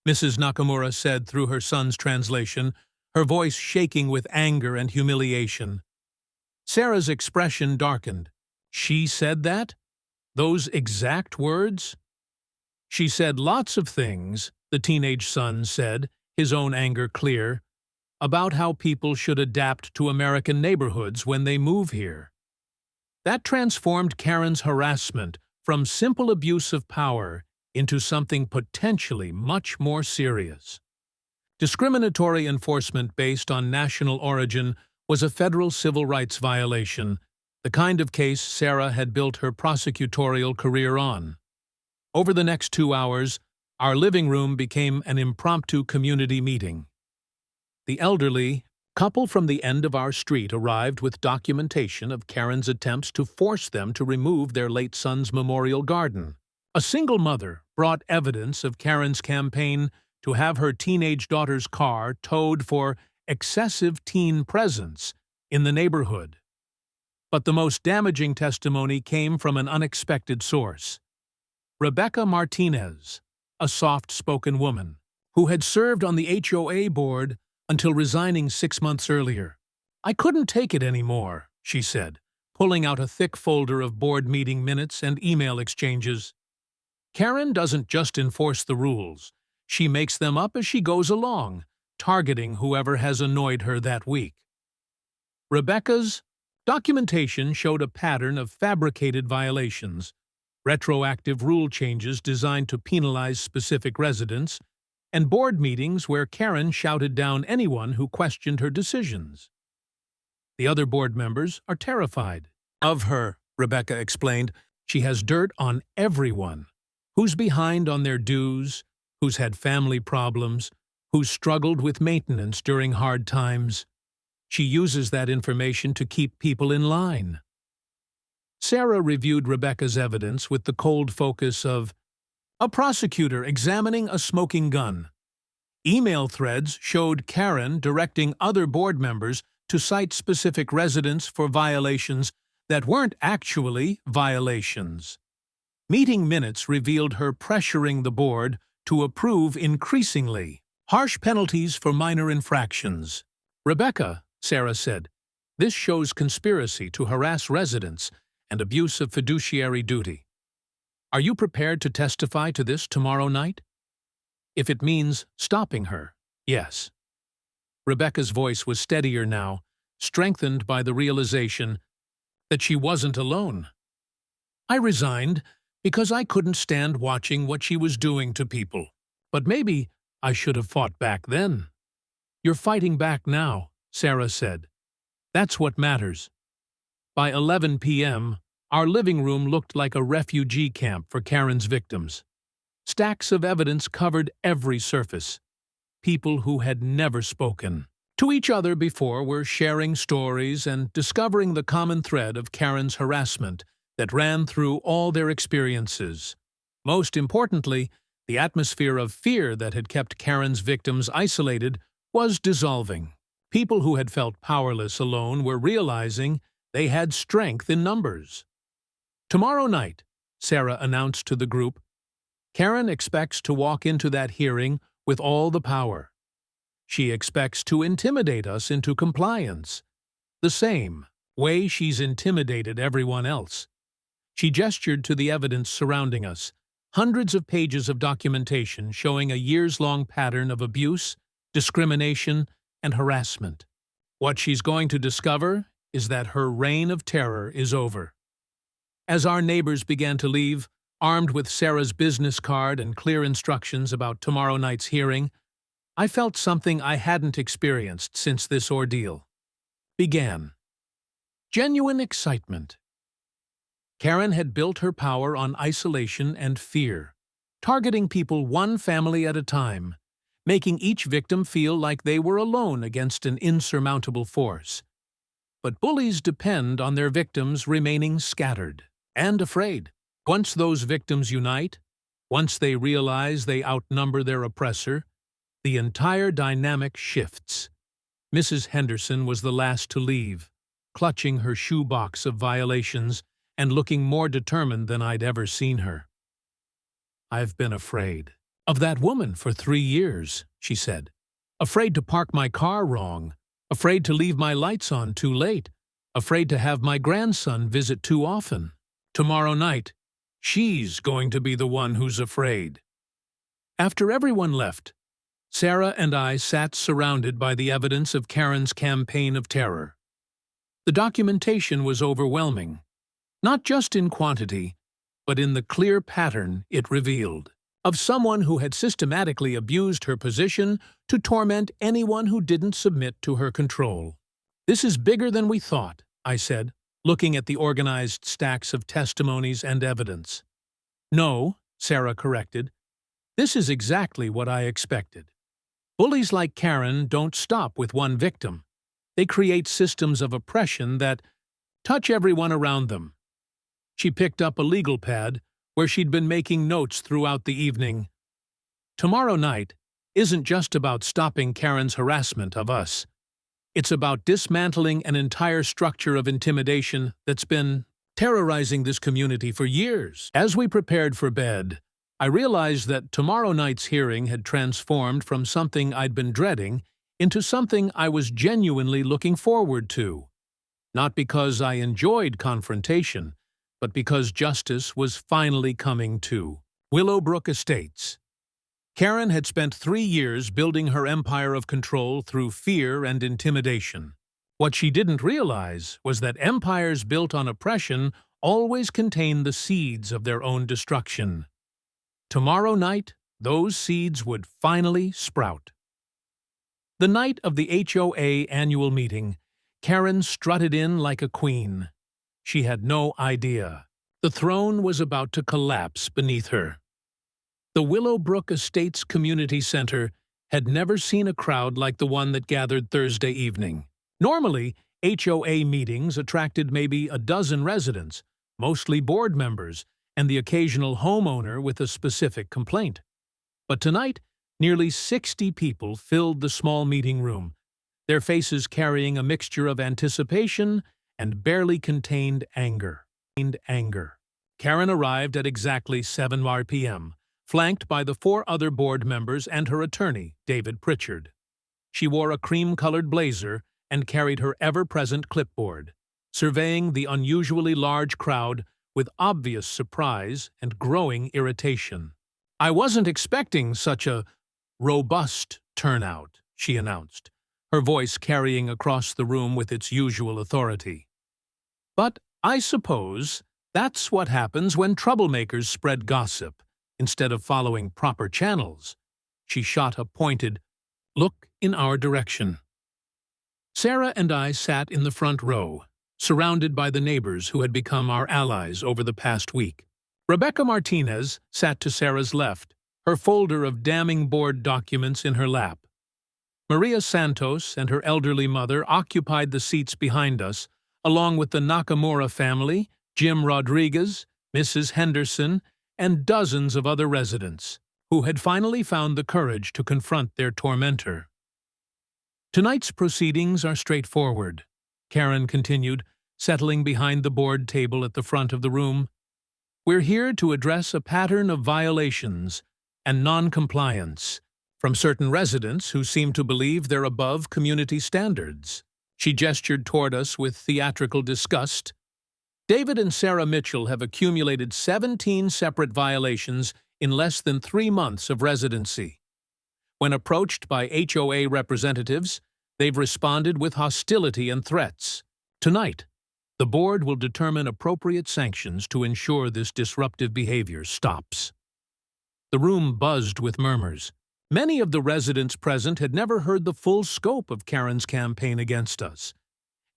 Mrs. Nakamura said through her son's translation, her voice shaking with anger and humiliation. Sarah's expression darkened. She said that? Those exact words? She said lots of things, the teenage son said, his own anger clear, about how people should adapt to American neighborhoods when they move here. That transformed Karen's harassment from simple abuse of power into something potentially much more serious. Discriminatory enforcement based on national origin was a federal civil rights violation, the kind of case Sarah had built her prosecutorial career on. Over the next 2 hours, our living room became an impromptu community meeting. The elderly couple from the end of our street arrived with documentation of Karen's attempts to force them to remove their late son's memorial garden. A single mother brought evidence of Karen's campaign to have her teenage daughter's car towed for excessive teen presence in the neighborhood. But the most damaging testimony came from an unexpected source. Rebecca Martinez, a soft-spoken woman, who had served on the HOA board until resigning 6 months earlier. I couldn't take it anymore, she said, pulling out a thick folder of board meeting minutes and email exchanges. Karen doesn't just enforce the rules. She makes them up as she goes along, targeting whoever has annoyed her that week. Rebecca's documentation showed a pattern of fabricated violations, retroactive rule changes designed to penalize specific residents, and board meetings where Karen shouted down anyone who questioned her decisions. The other board members are terrified of her, Rebecca explained. She has dirt on everyone. Who's behind on their dues, who's had family problems, who's struggled with maintenance during hard times. She uses that information to keep people in line. Sarah reviewed Rebecca's evidence with the cold focus of a prosecutor examining a smoking gun. Email threads showed Karen directing other board members to cite specific residents for violations that weren't actually violations. Meeting minutes revealed her pressuring the board to approve increasingly harsh penalties for minor infractions. Rebecca, Sarah said, this shows conspiracy to harass residents and abuse of fiduciary duty. Are you prepared to testify to this tomorrow night? If it means stopping her, yes. Rebecca's voice was steadier now, strengthened by the realization that she wasn't alone. I resigned because I couldn't stand watching what she was doing to people. But maybe I should have fought back then. You're fighting back now, Sarah said. That's what matters. By 11 p.m., our living room looked like a refugee camp for Karen's victims. Stacks of evidence covered every surface. People who had never spoken to each other before were sharing stories and discovering the common thread of Karen's harassment that ran through all their experiences. Most importantly, the atmosphere of fear that had kept Karen's victims isolated was dissolving. People who had felt powerless alone were realizing they had strength in numbers. Tomorrow night, Sarah announced to the group, Karen expects to walk into that hearing with all the power. She expects to intimidate us into compliance, the same way she's intimidated everyone else. She gestured to the evidence surrounding us, hundreds of pages of documentation showing a years-long pattern of abuse, discrimination, and harassment. What she's going to discover is that her reign of terror is over. As our neighbors began to leave, armed with Sarah's business card and clear instructions about tomorrow night's hearing, I felt something I hadn't experienced since this ordeal began. Genuine excitement. Karen had built her power on isolation and fear, targeting people one family at a time, making each victim feel like they were alone against an insurmountable force. But bullies depend on their victims remaining scattered and afraid. Once those victims unite, once they realize they outnumber their oppressor, the entire dynamic shifts. Mrs. Henderson was the last to leave, clutching her shoebox of violations and looking more determined than I'd ever seen her. "I've been afraid of that woman for 3 years," she said. "Afraid to park my car wrong, afraid to leave my lights on too late, afraid to have my grandson visit too often. Tomorrow night, she's going to be the one who's afraid." After everyone left, Sarah and I sat surrounded by the evidence of Karen's campaign of terror. The documentation was overwhelming, not just in quantity, but in the clear pattern it revealed, of someone who had systematically abused her position to torment anyone who didn't submit to her control. "This is bigger than we thought," I said, looking at the organized stacks of testimonies and evidence. "No," Sarah corrected. "This is exactly what I expected. Bullies like Karen don't stop with one victim. They create systems of oppression that touch everyone around them." She picked up a legal pad where she'd been making notes throughout the evening. "Tomorrow night isn't just about stopping Karen's harassment of us. It's about dismantling an entire structure of intimidation that's been terrorizing this community for years." As we prepared for bed, I realized that tomorrow night's hearing had transformed from something I'd been dreading into something I was genuinely looking forward to. Not because I enjoyed confrontation, but because justice was finally coming to Willowbrook Estates. Karen had spent 3 years building her empire of control through fear and intimidation. What she didn't realize was that empires built on oppression always contain the seeds of their own destruction. Tomorrow night, those seeds would finally sprout. The night of the HOA annual meeting, Karen strutted in like a queen. She had no idea the throne was about to collapse beneath her. The Willowbrook Estates Community Center had never seen a crowd like the one that gathered Thursday evening. Normally, HOA meetings attracted maybe a dozen residents, mostly board members, and the occasional homeowner with a specific complaint. But tonight, nearly 60 people filled the small meeting room, their faces carrying a mixture of anticipation and barely contained anger. Karen arrived at exactly 7 p.m., flanked by the 4 other board members and her attorney, David Pritchard. She wore a cream-colored blazer and carried her ever-present clipboard, surveying the unusually large crowd with obvious surprise and growing irritation. "I wasn't expecting such a robust turnout," she announced, her voice carrying across the room with its usual authority. "But I suppose that's what happens when troublemakers spread gossip instead of following proper channels." She shot a pointed look in our direction. Sarah and I sat in the front row, surrounded by the neighbors who had become our allies over the past week. Rebecca Martinez sat to Sarah's left, her folder of damning board documents in her lap. Maria Santos and her elderly mother occupied the seats behind us, along with the Nakamura family, Jim Rodriguez, Mrs. Henderson, and dozens of other residents, who had finally found the courage to confront their tormentor. "Tonight's proceedings are straightforward," Karen continued, settling behind the board table at the front of the room. "We're here to address a pattern of violations and non-compliance from certain residents who seem to believe they're above community standards. She gestured toward us with theatrical disgust. David and Sarah Mitchell have accumulated 17 separate violations in less than 3 months of residency. When approached by HOA representatives, they've responded with hostility and threats. Tonight, the board will determine appropriate sanctions to ensure this disruptive behavior stops. The room buzzed with murmurs. Many of the residents present had never heard the full scope of Karen's campaign against us,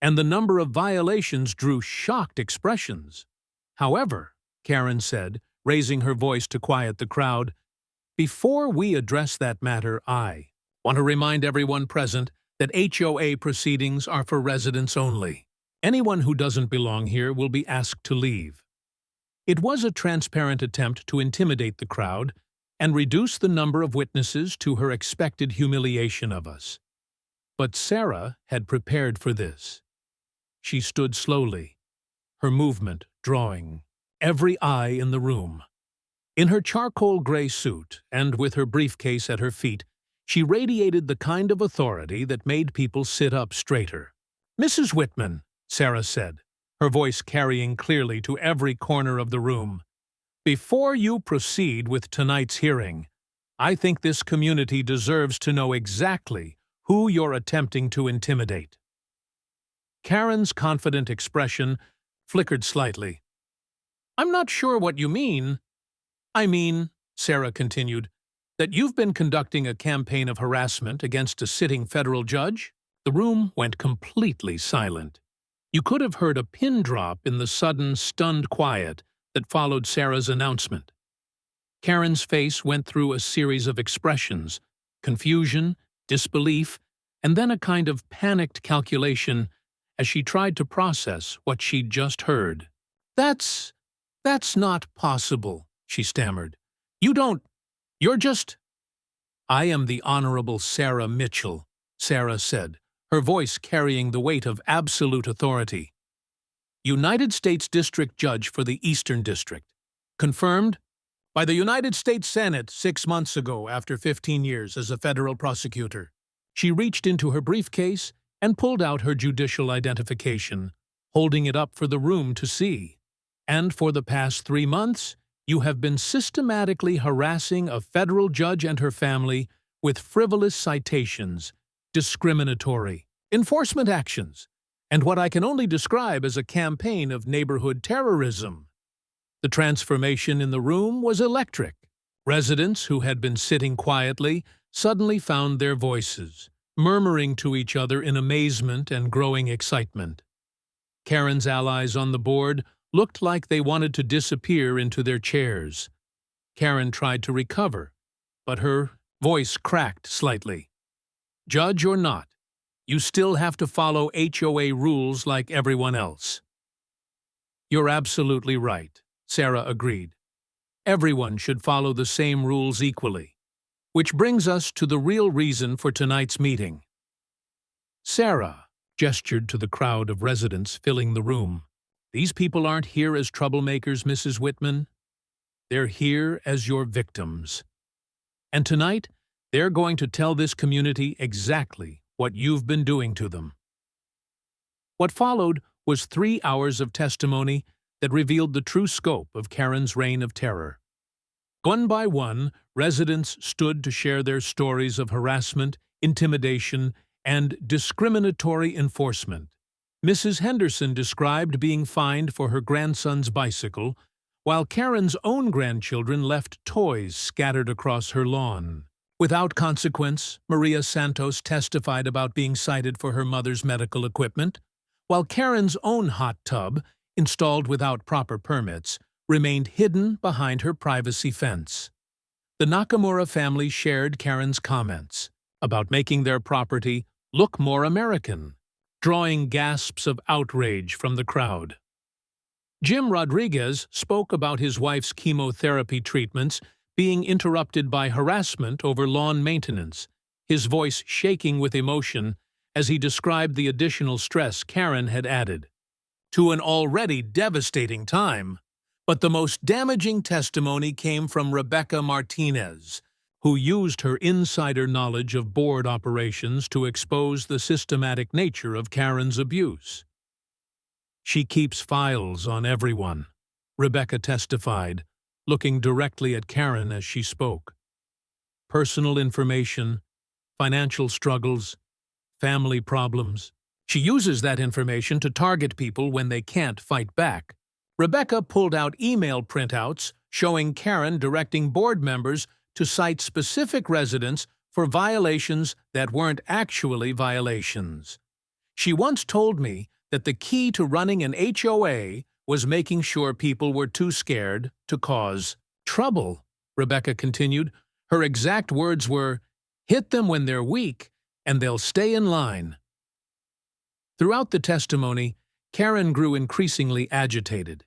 and the number of violations drew shocked expressions. However, Karen said, raising her voice to quiet the crowd, "Before we address that matter, I want to remind everyone present that HOA proceedings are for residents only. Anyone who doesn't belong here will be asked to leave." It was a transparent attempt to intimidate the crowd and reduce the number of witnesses to her expected humiliation of us. But Sarah had prepared for this. She stood slowly, her movement drawing every eye in the room. In her charcoal gray suit and with her briefcase at her feet, she radiated the kind of authority that made people sit up straighter. "Mrs. Whitman," Sarah said, her voice carrying clearly to every corner of the room, "before you proceed with tonight's hearing, I think this community deserves to know exactly who you're attempting to intimidate." Karen's confident expression flickered slightly. "I'm not sure what you mean." "I mean," Sarah continued, "that you've been conducting a campaign of harassment against a sitting federal judge." The room went completely silent. You could have heard a pin drop in the sudden, stunned quiet that followed Sarah's announcement. Karen's face went through a series of expressions: confusion, disbelief, and then a kind of panicked calculation as she tried to process what she'd just heard. That's not possible," she stammered. You're just—" "I am the Honorable Sarah Mitchell," Sarah said, her voice carrying the weight of absolute authority. "United States District Judge for the Eastern District. Confirmed by the United States Senate 6 months ago after 15 years as a federal prosecutor." She reached into her briefcase and pulled out her judicial identification, holding it up for the room to see. "And for the past 3 months, you have been systematically harassing a federal judge and her family with frivolous citations, discriminatory enforcement actions, and what I can only describe as a campaign of neighborhood terrorism." The transformation in the room was electric. Residents who had been sitting quietly suddenly found their voices, murmuring to each other in amazement and growing excitement. Karen's allies on the board looked like they wanted to disappear into their chairs. Karen tried to recover, but her voice cracked slightly. "Judge or not, you still have to follow HOA rules like everyone else." "You're absolutely right," Sarah agreed. "Everyone should follow the same rules equally. Which brings us to the real reason for tonight's meeting." Sarah gestured to the crowd of residents filling the room. "These people aren't here as troublemakers, Mrs. Whitman. They're here as your victims. And tonight, they're going to tell this community exactly what you've been doing to them." What followed was 3 hours of testimony that revealed the true scope of Karen's reign of terror. One by one, residents stood to share their stories of harassment, intimidation, and discriminatory enforcement. Mrs. Henderson described being fined for her grandson's bicycle, while Karen's own grandchildren left toys scattered across her lawn. Without consequence, Maria Santos testified about being cited for her mother's medical equipment, while Karen's own hot tub, installed without proper permits, remained hidden behind her privacy fence. The Nakamura family shared Karen's comments about making their property look more American, drawing gasps of outrage from the crowd. Jim Rodriguez spoke about his wife's chemotherapy treatments being interrupted by harassment over lawn maintenance, his voice shaking with emotion as he described the additional stress Karen had added to an already devastating time. But the most damaging testimony came from Rebecca Martinez, who used her insider knowledge of board operations to expose the systematic nature of Karen's abuse. "She keeps files on everyone," Rebecca testified, looking directly at Karen as she spoke. "Personal information, financial struggles, family problems. She uses that information to target people when they can't fight back." Rebecca pulled out email printouts showing Karen directing board members to cite specific residents for violations that weren't actually violations. "She once told me that the key to running an HOA was making sure people were too scared to cause trouble," Rebecca continued. Her exact words were, "Hit them when they're weak, and they'll stay in line." Throughout the testimony, Karen grew increasingly agitated.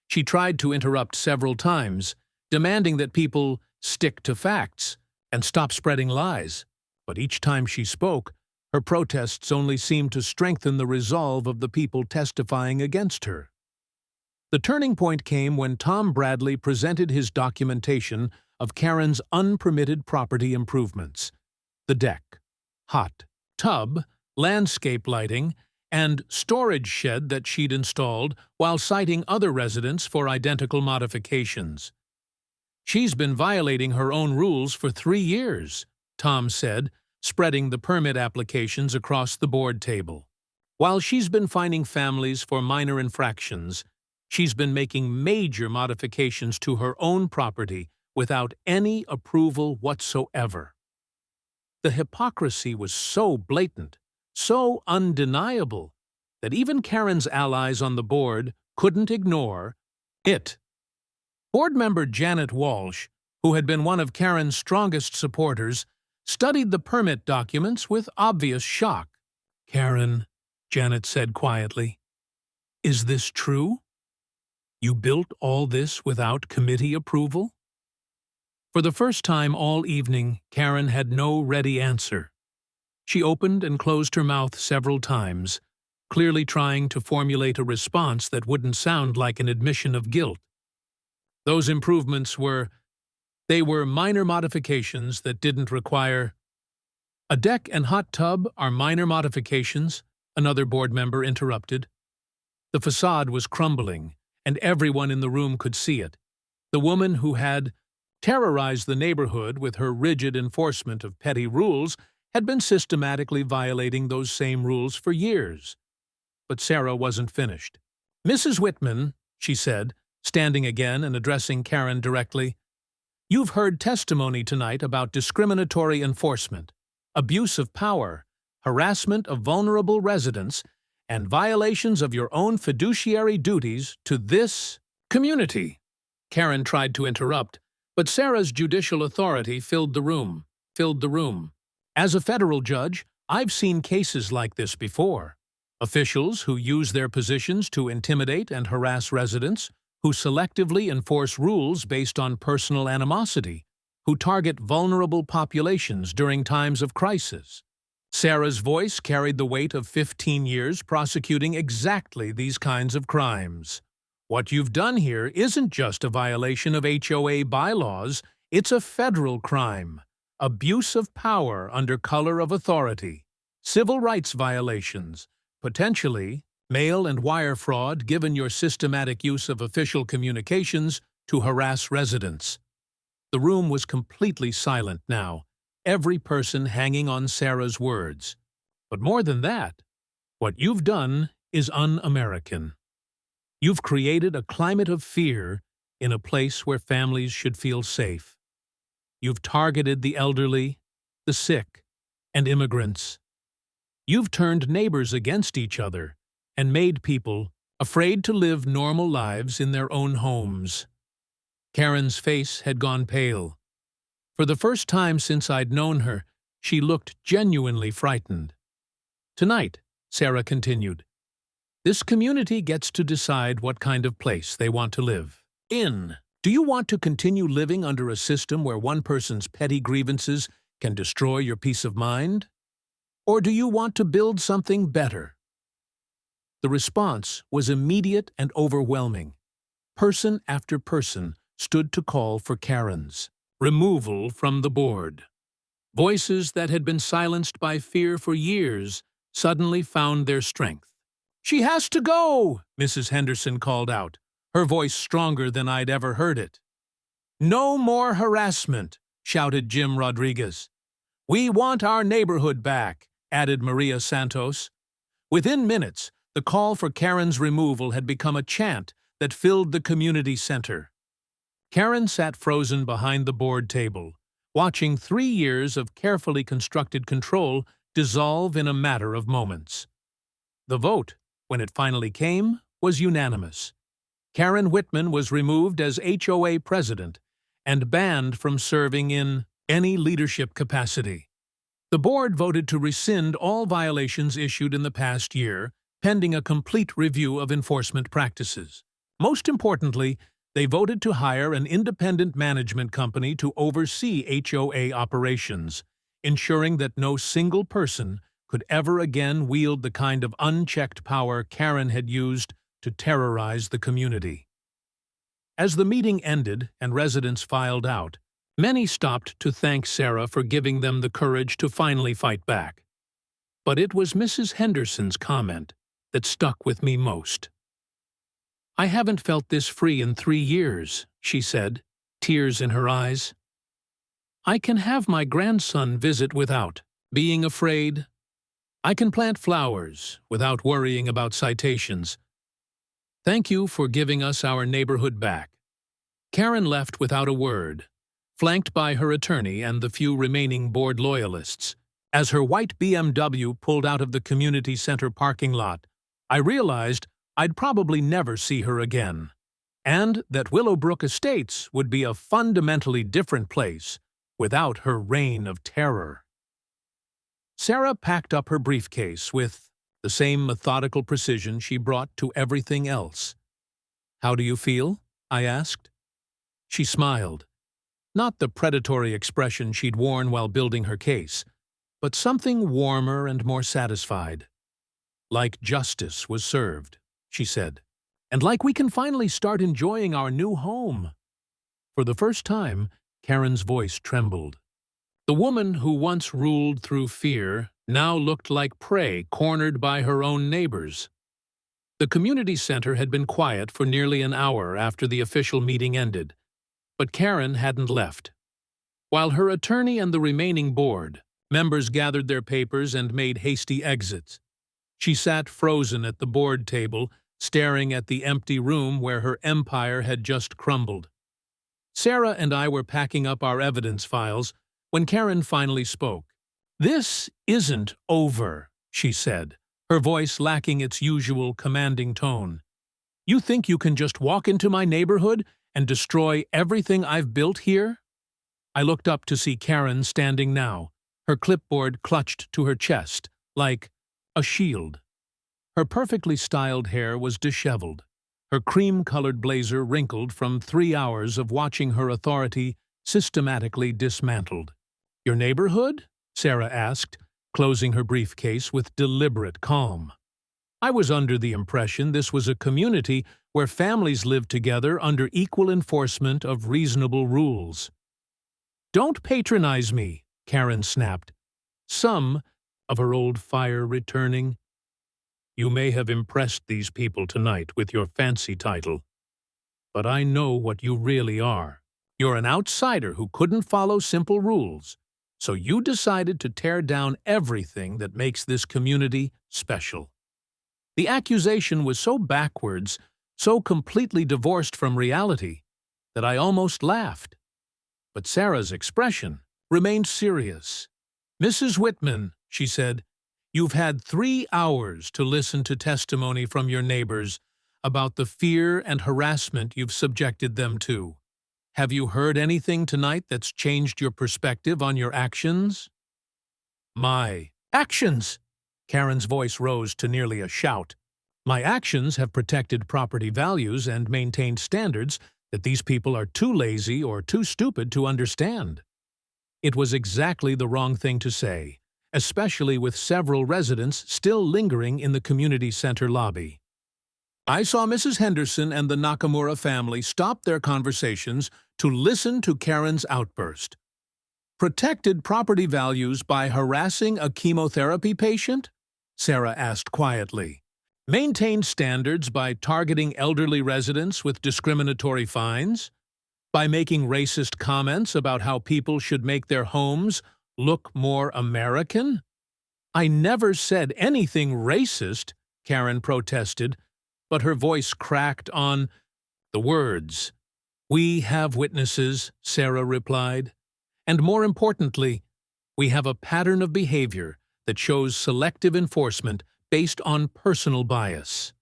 She tried to interrupt several times, demanding that people stick to facts and stop spreading lies. But each time she spoke, her protests only seemed to strengthen the resolve of the people testifying against her. The turning point came when Tom Bradley presented his documentation of Karen's unpermitted property improvements: the deck, hot tub, landscape lighting, and storage shed that she'd installed, while citing other residents for identical modifications. "She's been violating her own rules for 3 years, Tom said, spreading the permit applications across the board table. "While she's been fining families for minor infractions, she's been making major modifications to her own property without any approval whatsoever." The hypocrisy was so blatant, so undeniable, that even Karen's allies on the board couldn't ignore it. Board member Janet Walsh, who had been one of Karen's strongest supporters, studied the permit documents with obvious shock. "Karen," Janet said quietly, "is this true? You built all this without committee approval?" For the first time all evening, Karen had no ready answer. She opened and closed her mouth several times, clearly trying to formulate a response that wouldn't sound like an admission of guilt. Those improvements were minor modifications that didn't require— "A deck and hot tub are minor modifications," another board member interrupted. The facade was crumbling, and everyone in the room could see it. The woman who had terrorized the neighborhood with her rigid enforcement of petty rules had been systematically violating those same rules for years. But Sarah wasn't finished. "Mrs. Whitman," she said, standing again and addressing Karen directly, "you've heard testimony tonight about discriminatory enforcement, abuse of power, harassment of vulnerable residents, and violations of your own fiduciary duties to this community." Karen tried to interrupt, but Sarah's judicial authority filled the room. "As a federal judge, I've seen cases like this before. Officials who use their positions to intimidate and harass residents, who selectively enforce rules based on personal animosity, who target vulnerable populations during times of crisis." Sarah's voice carried the weight of 15 years prosecuting exactly these kinds of crimes. "What you've done here isn't just a violation of HOA bylaws, it's a federal crime. Abuse of power under color of authority, civil rights violations, potentially mail and wire fraud given your systematic use of official communications to harass residents." The room was completely silent now, every person hanging on Sarah's words. "But more than that, what you've done is un-American. You've created a climate of fear in a place where families should feel safe. You've targeted the elderly, the sick, and immigrants. You've turned neighbors against each other and made people afraid to live normal lives in their own homes." Karen's face had gone pale. For the first time since I'd known her, she looked genuinely frightened. "Tonight," Sarah continued, "this community gets to decide what kind of place they want to live in. Do you want to continue living under a system where one person's petty grievances can destroy your peace of mind? Or do you want to build something better?" The response was immediate and overwhelming. Person after person stood to call for Karens. Removal from the board. Voices that had been silenced by fear for years suddenly found their strength. "She has to go!" Mrs. Henderson called out, her voice stronger than I'd ever heard it. "No more harassment," shouted Jim Rodriguez. "We want our neighborhood back," added Maria Santos. Within minutes, the call for Karen's removal had become a chant that filled the community center. Karen sat frozen behind the board table, watching 3 years of carefully constructed control dissolve in a matter of moments. The vote, when it finally came, was unanimous. Karen Whitman was removed as HOA president and banned from serving in any leadership capacity. The board voted to rescind all violations issued in the past year, pending a complete review of enforcement practices. Most importantly, they voted to hire an independent management company to oversee HOA operations, ensuring that no single person could ever again wield the kind of unchecked power Karen had used to terrorize the community. As the meeting ended and residents filed out, many stopped to thank Sarah for giving them the courage to finally fight back. But it was Mrs. Henderson's comment that stuck with me most. "I haven't felt this free in 3 years," she said, tears in her eyes. "I can have my grandson visit without being afraid. I can plant flowers without worrying about citations. Thank you for giving us our neighborhood back." Karen left without a word, flanked by her attorney and the few remaining board loyalists. As her white BMW pulled out of the community center parking lot, I realized I'd probably never see her again, and that Willowbrook Estates would be a fundamentally different place without her reign of terror. Sarah packed up her briefcase with the same methodical precision she brought to everything else. "How do you feel?" I asked. She smiled, not the predatory expression she'd worn while building her case, but something warmer and more satisfied. "Like justice was served," she said, "and like we can finally start enjoying our new home." For the first time, Karen's voice trembled. The woman who once ruled through fear now looked like prey cornered by her own neighbors. The community center had been quiet for nearly an hour after the official meeting ended, but Karen hadn't left. While her attorney and the remaining board members gathered their papers and made hasty exits, she sat frozen at the board table, staring at the empty room where her empire had just crumbled. Sarah and I were packing up our evidence files when Karen finally spoke. "This isn't over," she said, her voice lacking its usual commanding tone. "You think you can just walk into my neighborhood and destroy everything I've built here?" I looked up to see Karen standing now, her clipboard clutched to her chest, like a shield. Her perfectly styled hair was disheveled, her cream-colored blazer wrinkled from 3 hours of watching her authority systematically dismantled. "Your neighborhood?" Sarah asked, closing her briefcase with deliberate calm. I was under the impression this was a community where families lived together under equal enforcement of reasonable rules. "Don't patronize me," Karen snapped, some of her old fire returning. "You may have impressed these people tonight with your fancy title, but I know what you really are. You're an outsider who couldn't follow simple rules, so you decided to tear down everything that makes this community special." The accusation was so backwards, so completely divorced from reality, that I almost laughed. But Sarah's expression remained serious. "Mrs. Whitman," she said, "you've had 3 hours to listen to testimony from your neighbors about the fear and harassment you've subjected them to. Have you heard anything tonight that's changed your perspective on your actions?" "My actions!" Karen's voice rose to nearly a shout. "My actions have protected property values and maintained standards that these people are too lazy or too stupid to understand." It was exactly the wrong thing to say, especially with several residents still lingering in the community center lobby. I saw Mrs. Henderson and the Nakamura family stop their conversations to listen to Karen's outburst. Protected property values by harassing a chemotherapy patient? Sarah asked quietly. Maintained standards by targeting elderly residents with discriminatory fines? By making racist comments about how people should make their homes look more American? I never said anything racist, Karen protested, but her voice cracked on the words. We have witnesses, Sarah replied. And more importantly, we have a pattern of behavior that shows selective enforcement based on personal bias.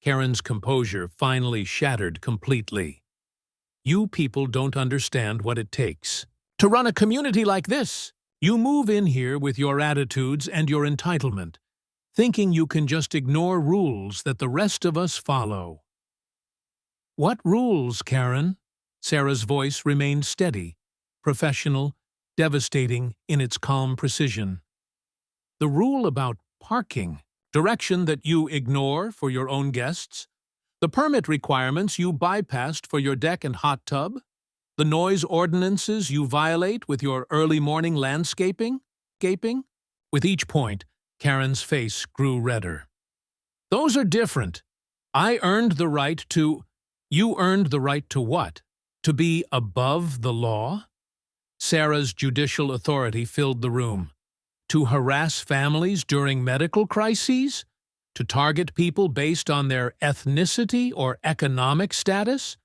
Karen's composure finally shattered completely. You people don't understand what it takes to run a community like this. You move in here with your attitudes and your entitlement, thinking you can just ignore rules that the rest of us follow. What rules, Karen? Sarah's voice remained steady, professional, devastating in its calm precision. The rule about parking, direction that you ignore for your own guests, the permit requirements you bypassed for your deck and hot tub, the noise ordinances you violate with your early morning landscaping? With each point, Karen's face grew redder. Those are different. I earned the right to… You earned the right to what? To be above the law? Sarah's judicial authority filled the room. To harass families during medical crises? To target people based on their ethnicity or economic status?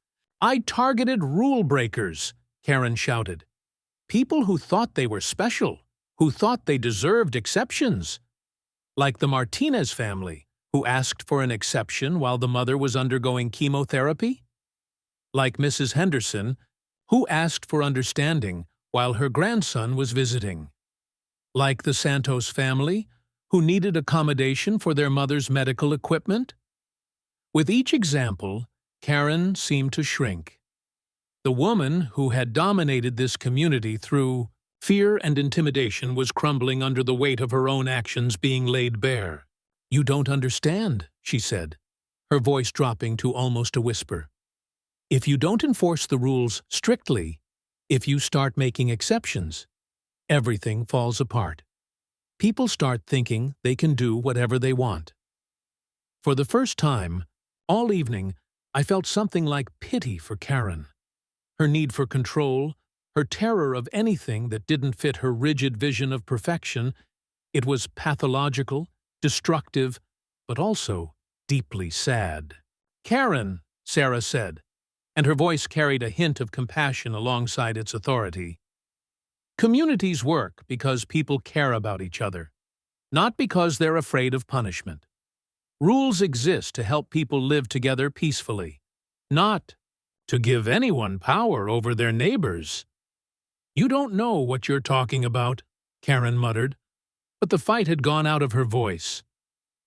I targeted rule breakers, Karen shouted. People who thought they were special, who thought they deserved exceptions. Like the Martinez family, who asked for an exception while the mother was undergoing chemotherapy? Like Mrs. Henderson, who asked for understanding while her grandson was visiting? Like the Santos family, who needed accommodation for their mother's medical equipment? With each example, Karen seemed to shrink. The woman who had dominated this community through fear and intimidation was crumbling under the weight of her own actions being laid bare. You don't understand, she said, her voice dropping to almost a whisper. If you don't enforce the rules strictly, if you start making exceptions, everything falls apart. People start thinking they can do whatever they want. For the first time, all evening, I felt something like pity for Karen. Her need for control, her terror of anything that didn't fit her rigid vision of perfection, it was pathological, destructive, but also deeply sad. Karen, Sarah said, and her voice carried a hint of compassion alongside its authority. Communities work because people care about each other, not because they're afraid of punishment. Rules exist to help people live together peacefully, not to give anyone power over their neighbors. You don't know what you're talking about, Karen muttered, but the fight had gone out of her voice.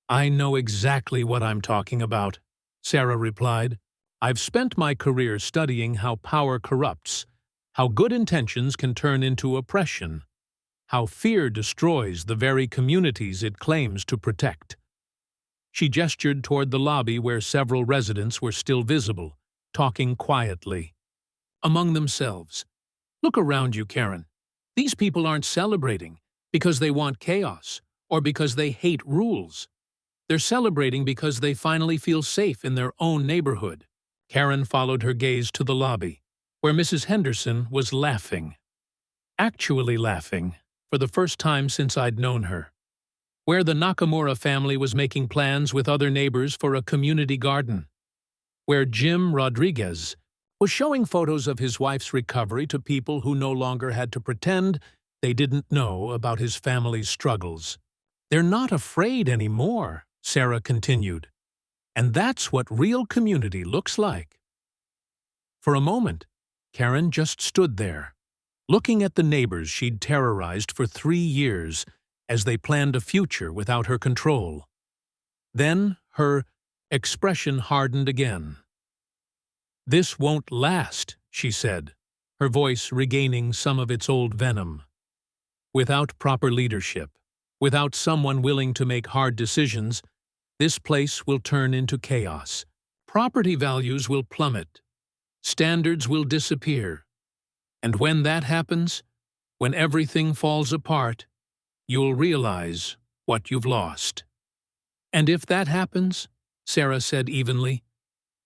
I know exactly what I'm talking about, Sarah replied. I've spent my career studying how power corrupts, how good intentions can turn into oppression, how fear destroys the very communities it claims to protect. She gestured toward the lobby where several residents were still visible, talking quietly. Among themselves. Look around you, Karen. These people aren't celebrating because they want chaos or because they hate rules. They're celebrating because they finally feel safe in their own neighborhood. Karen followed her gaze to the lobby, where Mrs. Henderson was laughing. Actually laughing, for the first time since I'd known her. Where the Nakamura family was making plans with other neighbors for a community garden. Where Jim Rodriguez was showing photos of his wife's recovery to people who no longer had to pretend they didn't know about his family's struggles. They're not afraid anymore, Sarah continued. And that's what real community looks like. For a moment, Karen just stood there, looking at the neighbors she'd terrorized for 3 years as they planned a future without her control. Then her expression hardened again. This won't last, she said, her voice regaining some of its old venom. Without proper leadership, without someone willing to make hard decisions, this place will turn into chaos, Property values will plummet. Standards will disappear. And when that happens, when everything falls apart, you'll realize what you've lost. And if that happens, Sarah said evenly,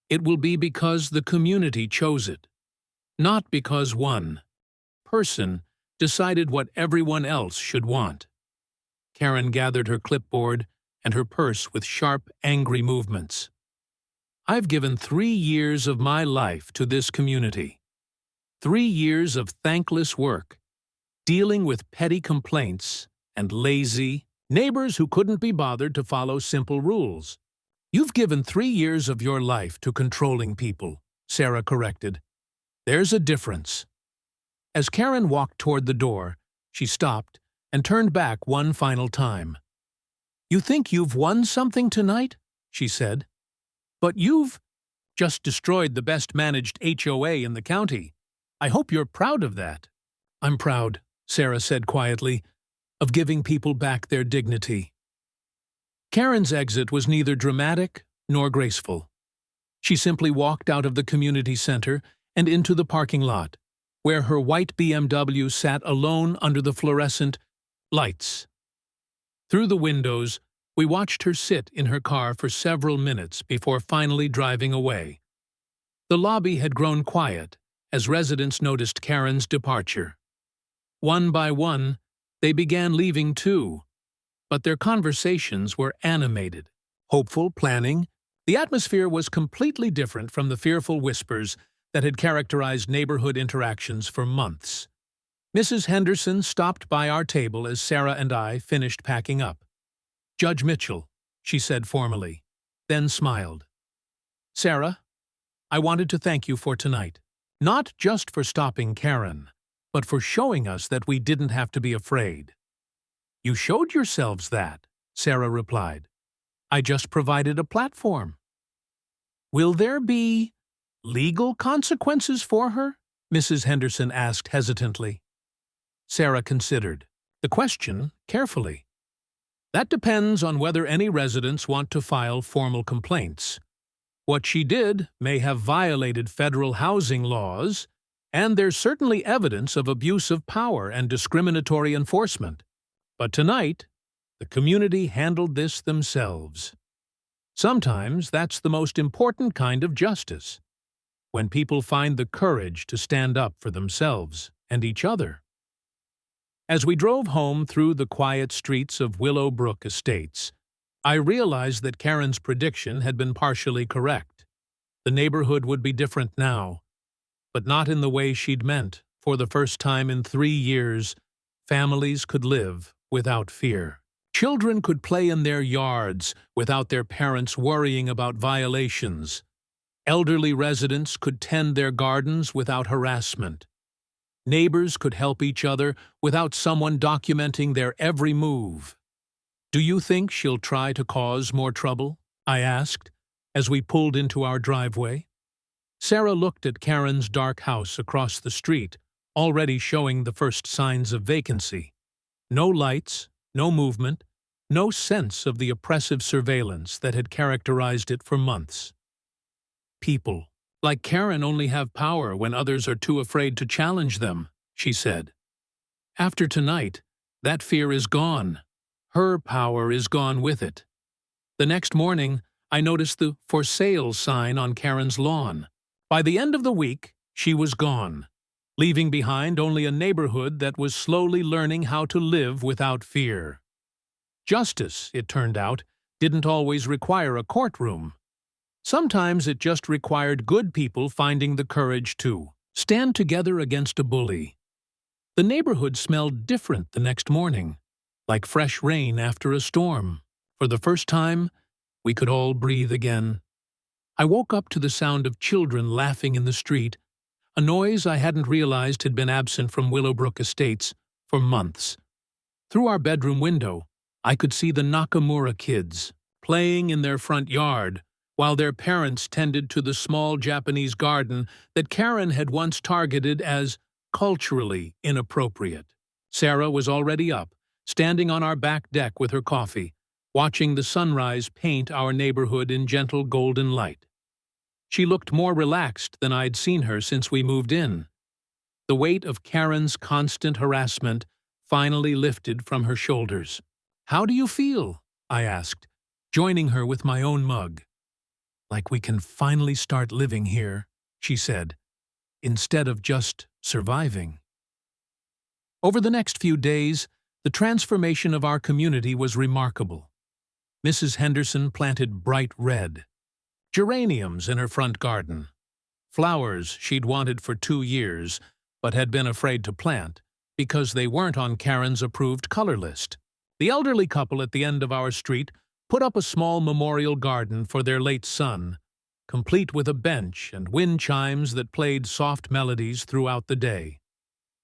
it will be because the community chose it, not because one person decided what everyone else should want. Karen gathered her clipboard and her purse with sharp, angry movements. I've given 3 years of my life to this community. 3 years of thankless work, dealing with petty complaints and lazy neighbors who couldn't be bothered to follow simple rules. You've given 3 years of your life to controlling people, Sarah corrected. There's a difference. As Karen walked toward the door, she stopped and turned back one final time. You think you've won something tonight? She said. But you've just destroyed the best-managed HOA in the county. I hope you're proud of that. I'm proud, Sarah said quietly, of giving people back their dignity. Karen's exit was neither dramatic nor graceful. She simply walked out of the community center and into the parking lot, where her white BMW sat alone under the fluorescent lights. Through the windows, we watched her sit in her car for several minutes before finally driving away. The lobby had grown quiet as residents noticed Karen's departure. One by one, they began leaving too, but their conversations were animated, hopeful, planning. The atmosphere was completely different from the fearful whispers that had characterized neighborhood interactions for months. Mrs. Henderson stopped by our table as Sarah and I finished packing up. Judge Mitchell, she said formally, then smiled. Sarah, I wanted to thank you for tonight. Not just for stopping Karen, but for showing us that we didn't have to be afraid. You showed yourselves that, Sarah replied. I just provided a platform. Will there be legal consequences for her? Mrs. Henderson asked hesitantly. Sarah considered the question carefully. That depends on whether any residents want to file formal complaints. What she did may have violated federal housing laws, and there's certainly evidence of abuse of power and discriminatory enforcement. But tonight, the community handled this themselves. Sometimes that's the most important kind of justice, when people find the courage to stand up for themselves and each other. As we drove home through the quiet streets of Willowbrook Estates, I realized that Karen's prediction had been partially correct. The neighborhood would be different now, but not in the way she'd meant. For the first time in 3 years, families could live without fear. Children could play in their yards without their parents worrying about violations. Elderly residents could tend their gardens without harassment. Neighbors could help each other without someone documenting their every move. Do you think she'll try to cause more trouble? I asked, as we pulled into our driveway. Sarah looked at Karen's dark house across the street, already showing the first signs of vacancy. No lights, no movement, no sense of the oppressive surveillance that had characterized it for months. People like Karen only have power when others are too afraid to challenge them, she said. After tonight, that fear is gone. Her power is gone with it. The next morning, I noticed the "for sale" sign on Karen's lawn. By the end of the week, she was gone, leaving behind only a neighborhood that was slowly learning how to live without fear. Justice, it turned out, didn't always require a courtroom. Sometimes it just required good people finding the courage to stand together against a bully. The neighborhood smelled different the next morning, like fresh rain after a storm. For the first time, we could all breathe again. I woke up to the sound of children laughing in the street, a noise I hadn't realized had been absent from Willowbrook Estates for months. Through our bedroom window, I could see the Nakamura kids playing in their front yard, while their parents tended to the small Japanese garden that Karen had once targeted as culturally inappropriate. Sarah was already up, standing on our back deck with her coffee, watching the sunrise paint our neighborhood in gentle golden light. She looked more relaxed than I'd seen her since we moved in. The weight of Karen's constant harassment finally lifted from her shoulders. "How do you feel?" I asked, joining her with my own mug. "Like we can finally start living here," she said, "instead of just surviving." Over the next few days, the transformation of our community was remarkable. Mrs. Henderson planted bright red geraniums in her front garden, flowers she'd wanted for 2 years but had been afraid to plant because they weren't on Karen's approved color list. The elderly couple at the end of our street put up a small memorial garden for their late son, complete with a bench and wind chimes that played soft melodies throughout the day.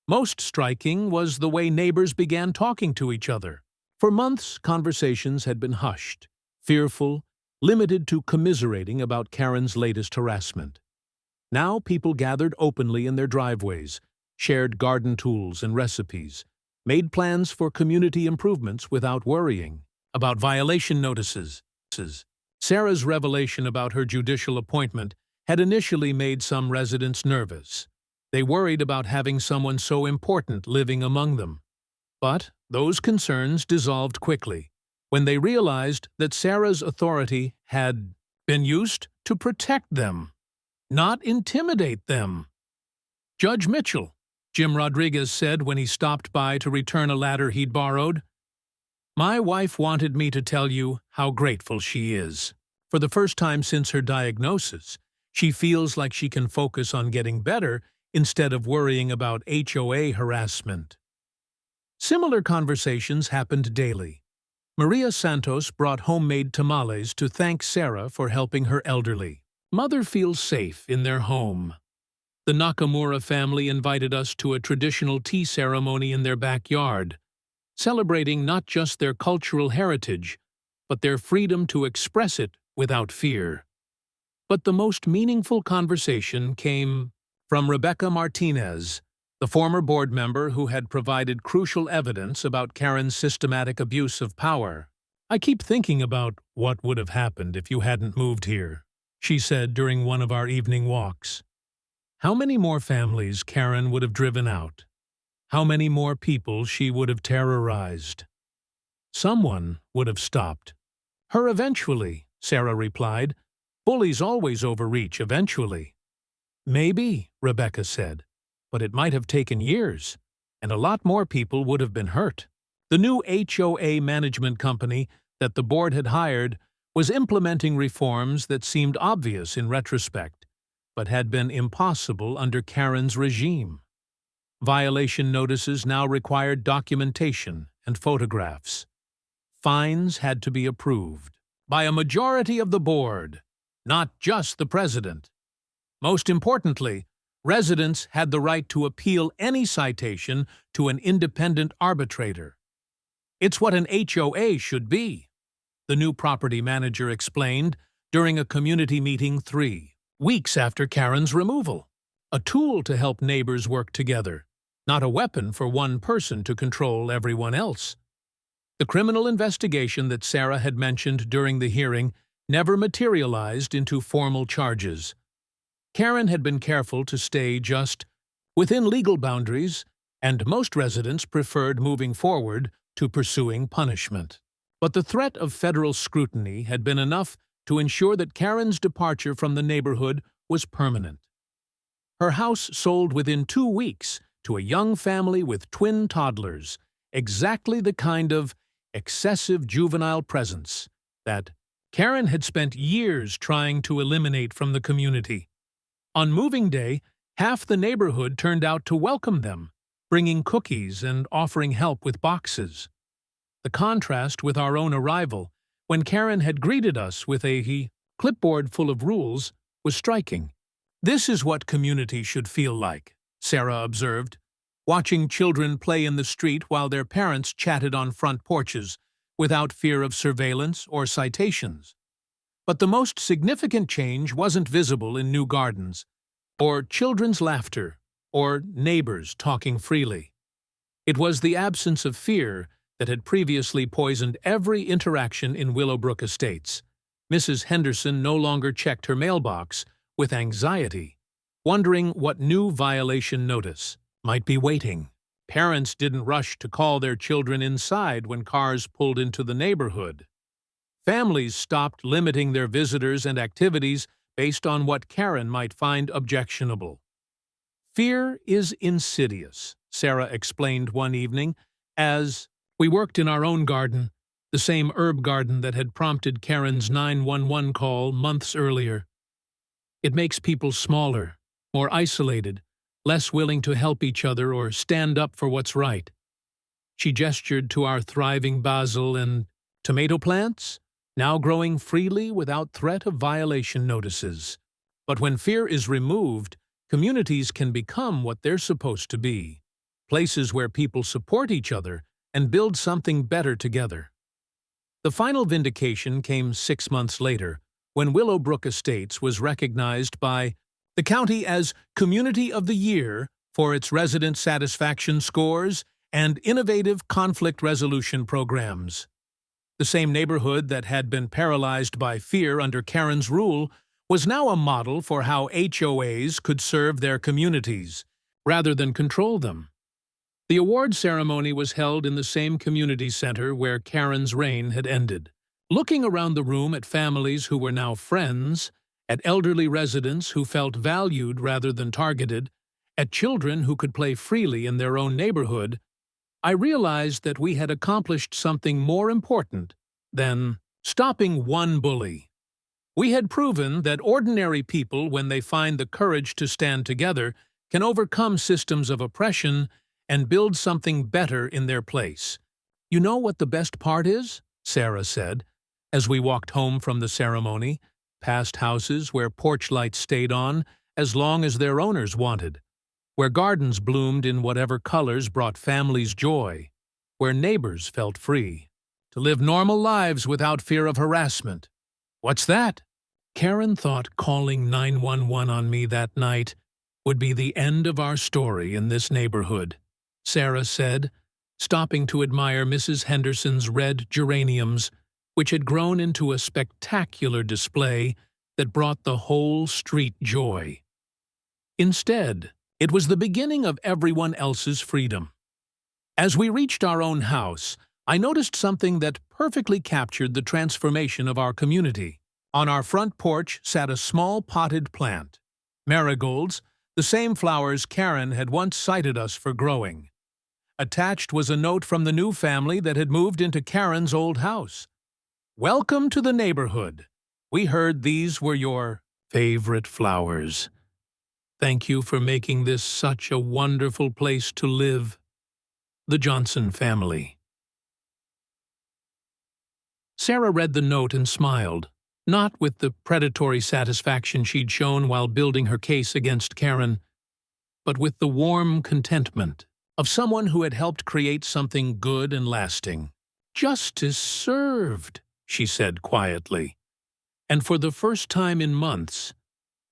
Most striking was the way neighbors began talking to each other. For months, conversations had been hushed, fearful, limited to commiserating about Karen's latest harassment. Now people gathered openly in their driveways, shared garden tools and recipes, made plans for community improvements without worrying about violation notices. Sarah's revelation about her judicial appointment had initially made some residents nervous. They worried about having someone so important living among them. But those concerns dissolved quickly when they realized that Sarah's authority had been used to protect them, not intimidate them. "Judge Mitchell," Jim Rodriguez said when he stopped by to return a ladder he'd borrowed, "my wife wanted me to tell you how grateful she is. For the first time since her diagnosis, she feels like she can focus on getting better instead of worrying about HOA harassment." Similar conversations happened daily. Maria Santos brought homemade tamales to thank Sarah for helping her elderly. Mother feels safe in their home. The Nakamura family invited us to a traditional tea ceremony in their backyard, celebrating not just their cultural heritage, but their freedom to express it without fear. But the most meaningful conversation came from Rebecca Martinez, the former board member who had provided crucial evidence about Karen's systematic abuse of power. "I keep thinking about what would have happened if you hadn't moved here," she said during one of our evening walks. "How many more families Karen would have driven out? How many more people she would have terrorized? Someone would have stopped her eventually," Sarah replied. "Bullies always overreach eventually." "Maybe," Rebecca said, "but it might have taken years, and a lot more people would have been hurt." The new HOA management company that the board had hired was implementing reforms that seemed obvious in retrospect, but had been impossible under Karen's regime. Violation notices now required documentation and photographs. Fines had to be approved by a majority of the board, not just the president. Most importantly, residents had the right to appeal any citation to an independent arbitrator. "It's what an HOA should be," the new property manager explained during a community meeting 3 weeks after Karen's removal. "A tool to help neighbors work together, not a weapon for one person to control everyone else." The criminal investigation that Sarah had mentioned during the hearing never materialized into formal charges. Karen had been careful to stay just within legal boundaries, and most residents preferred moving forward to pursuing punishment. But the threat of federal scrutiny had been enough to ensure that Karen's departure from the neighborhood was permanent. Her house sold within 2 weeks to a young family with twin toddlers, exactly the kind of excessive juvenile presence that Karen had spent years trying to eliminate from the community. On moving day, half the neighborhood turned out to welcome them, bringing cookies and offering help with boxes. The contrast with our own arrival, when Karen had greeted us with a clipboard full of rules, was striking. "This is what community should feel like," Sarah observed, watching children play in the street while their parents chatted on front porches, without fear of surveillance or citations. But the most significant change wasn't visible in new gardens, or children's laughter, or neighbors talking freely. It was the absence of fear that had previously poisoned every interaction in Willowbrook Estates. Mrs. Henderson no longer checked her mailbox with anxiety, wondering what new violation notice might be waiting. Parents didn't rush to call their children inside when cars pulled into the neighborhood. Families stopped limiting their visitors and activities based on what Karen might find objectionable. Fear is insidious, Sarah explained one evening, as we worked in our own garden, the same herb garden that had prompted Karen's 911 call months earlier. It makes people smaller, more isolated, less willing to help each other or stand up for what's right. She gestured to our thriving basil and tomato plants, now growing freely without threat of violation notices. But when fear is removed, communities can become what they're supposed to be, places where people support each other and build something better together. The final vindication came 6 months later, when Willowbrook Estates was recognized by the county as Community of the Year for its resident satisfaction scores and innovative conflict resolution programs. The same neighborhood that had been paralyzed by fear under Karen's rule was now a model for how HOAs could serve their communities, rather than control them. The award ceremony was held in the same community center where Karen's reign had ended. Looking around the room at families who were now friends, at elderly residents who felt valued rather than targeted, at children who could play freely in their own neighborhood, I realized that we had accomplished something more important than stopping one bully. We had proven that ordinary people, when they find the courage to stand together, can overcome systems of oppression and build something better in their place. You know what the best part is? Sarah said, as we walked home from the ceremony, past houses where porch lights stayed on as long as their owners wanted, where gardens bloomed in whatever colors brought families joy, where neighbors felt free to live normal lives without fear of harassment. What's that? Karen thought calling 911 on me that night would be the end of our story in this neighborhood, Sarah said, stopping to admire Mrs. Henderson's red geraniums, which had grown into a spectacular display that brought the whole street joy. Instead, it was the beginning of everyone else's freedom. As we reached our own house, I noticed something that perfectly captured the transformation of our community. On our front porch sat a small potted plant, marigolds, the same flowers Karen had once cited us for growing. Attached was a note from the new family that had moved into Karen's old house. "Welcome to the neighborhood. We heard these were your favorite flowers. Thank you for making this such a wonderful place to live. The Johnson family." Sarah read the note and smiled, not with the predatory satisfaction she'd shown while building her case against Karen, but with the warm contentment of someone who had helped create something good and lasting. "Justice served," she said quietly. And for the first time in months,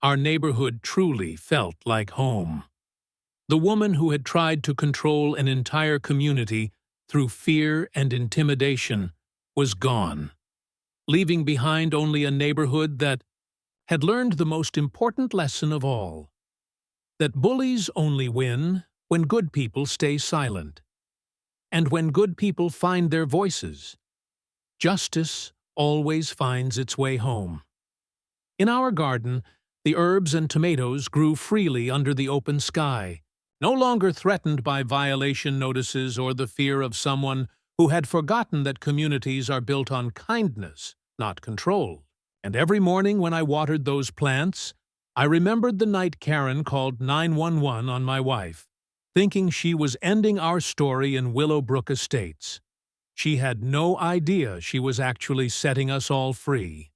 our neighborhood truly felt like home. The woman who had tried to control an entire community through fear and intimidation was gone, leaving behind only a neighborhood that had learned the most important lesson of all, that bullies only win when good people stay silent, and when good people find their voices. Justice always finds its way home. In our garden, the herbs and tomatoes grew freely under the open sky, no longer threatened by violation notices or the fear of someone who had forgotten that communities are built on kindness, not control. And every morning when I watered those plants, I remembered the night Karen called 911 on my wife, thinking she was ending our story in Willowbrook Estates. She had no idea she was actually setting us all free.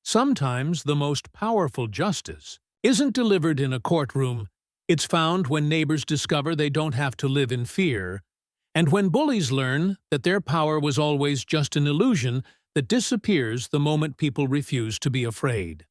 Sometimes the most powerful justice isn't delivered in a courtroom. It's found when neighbors discover they don't have to live in fear, and when bullies learn that their power was always just an illusion that disappears the moment people refuse to be afraid.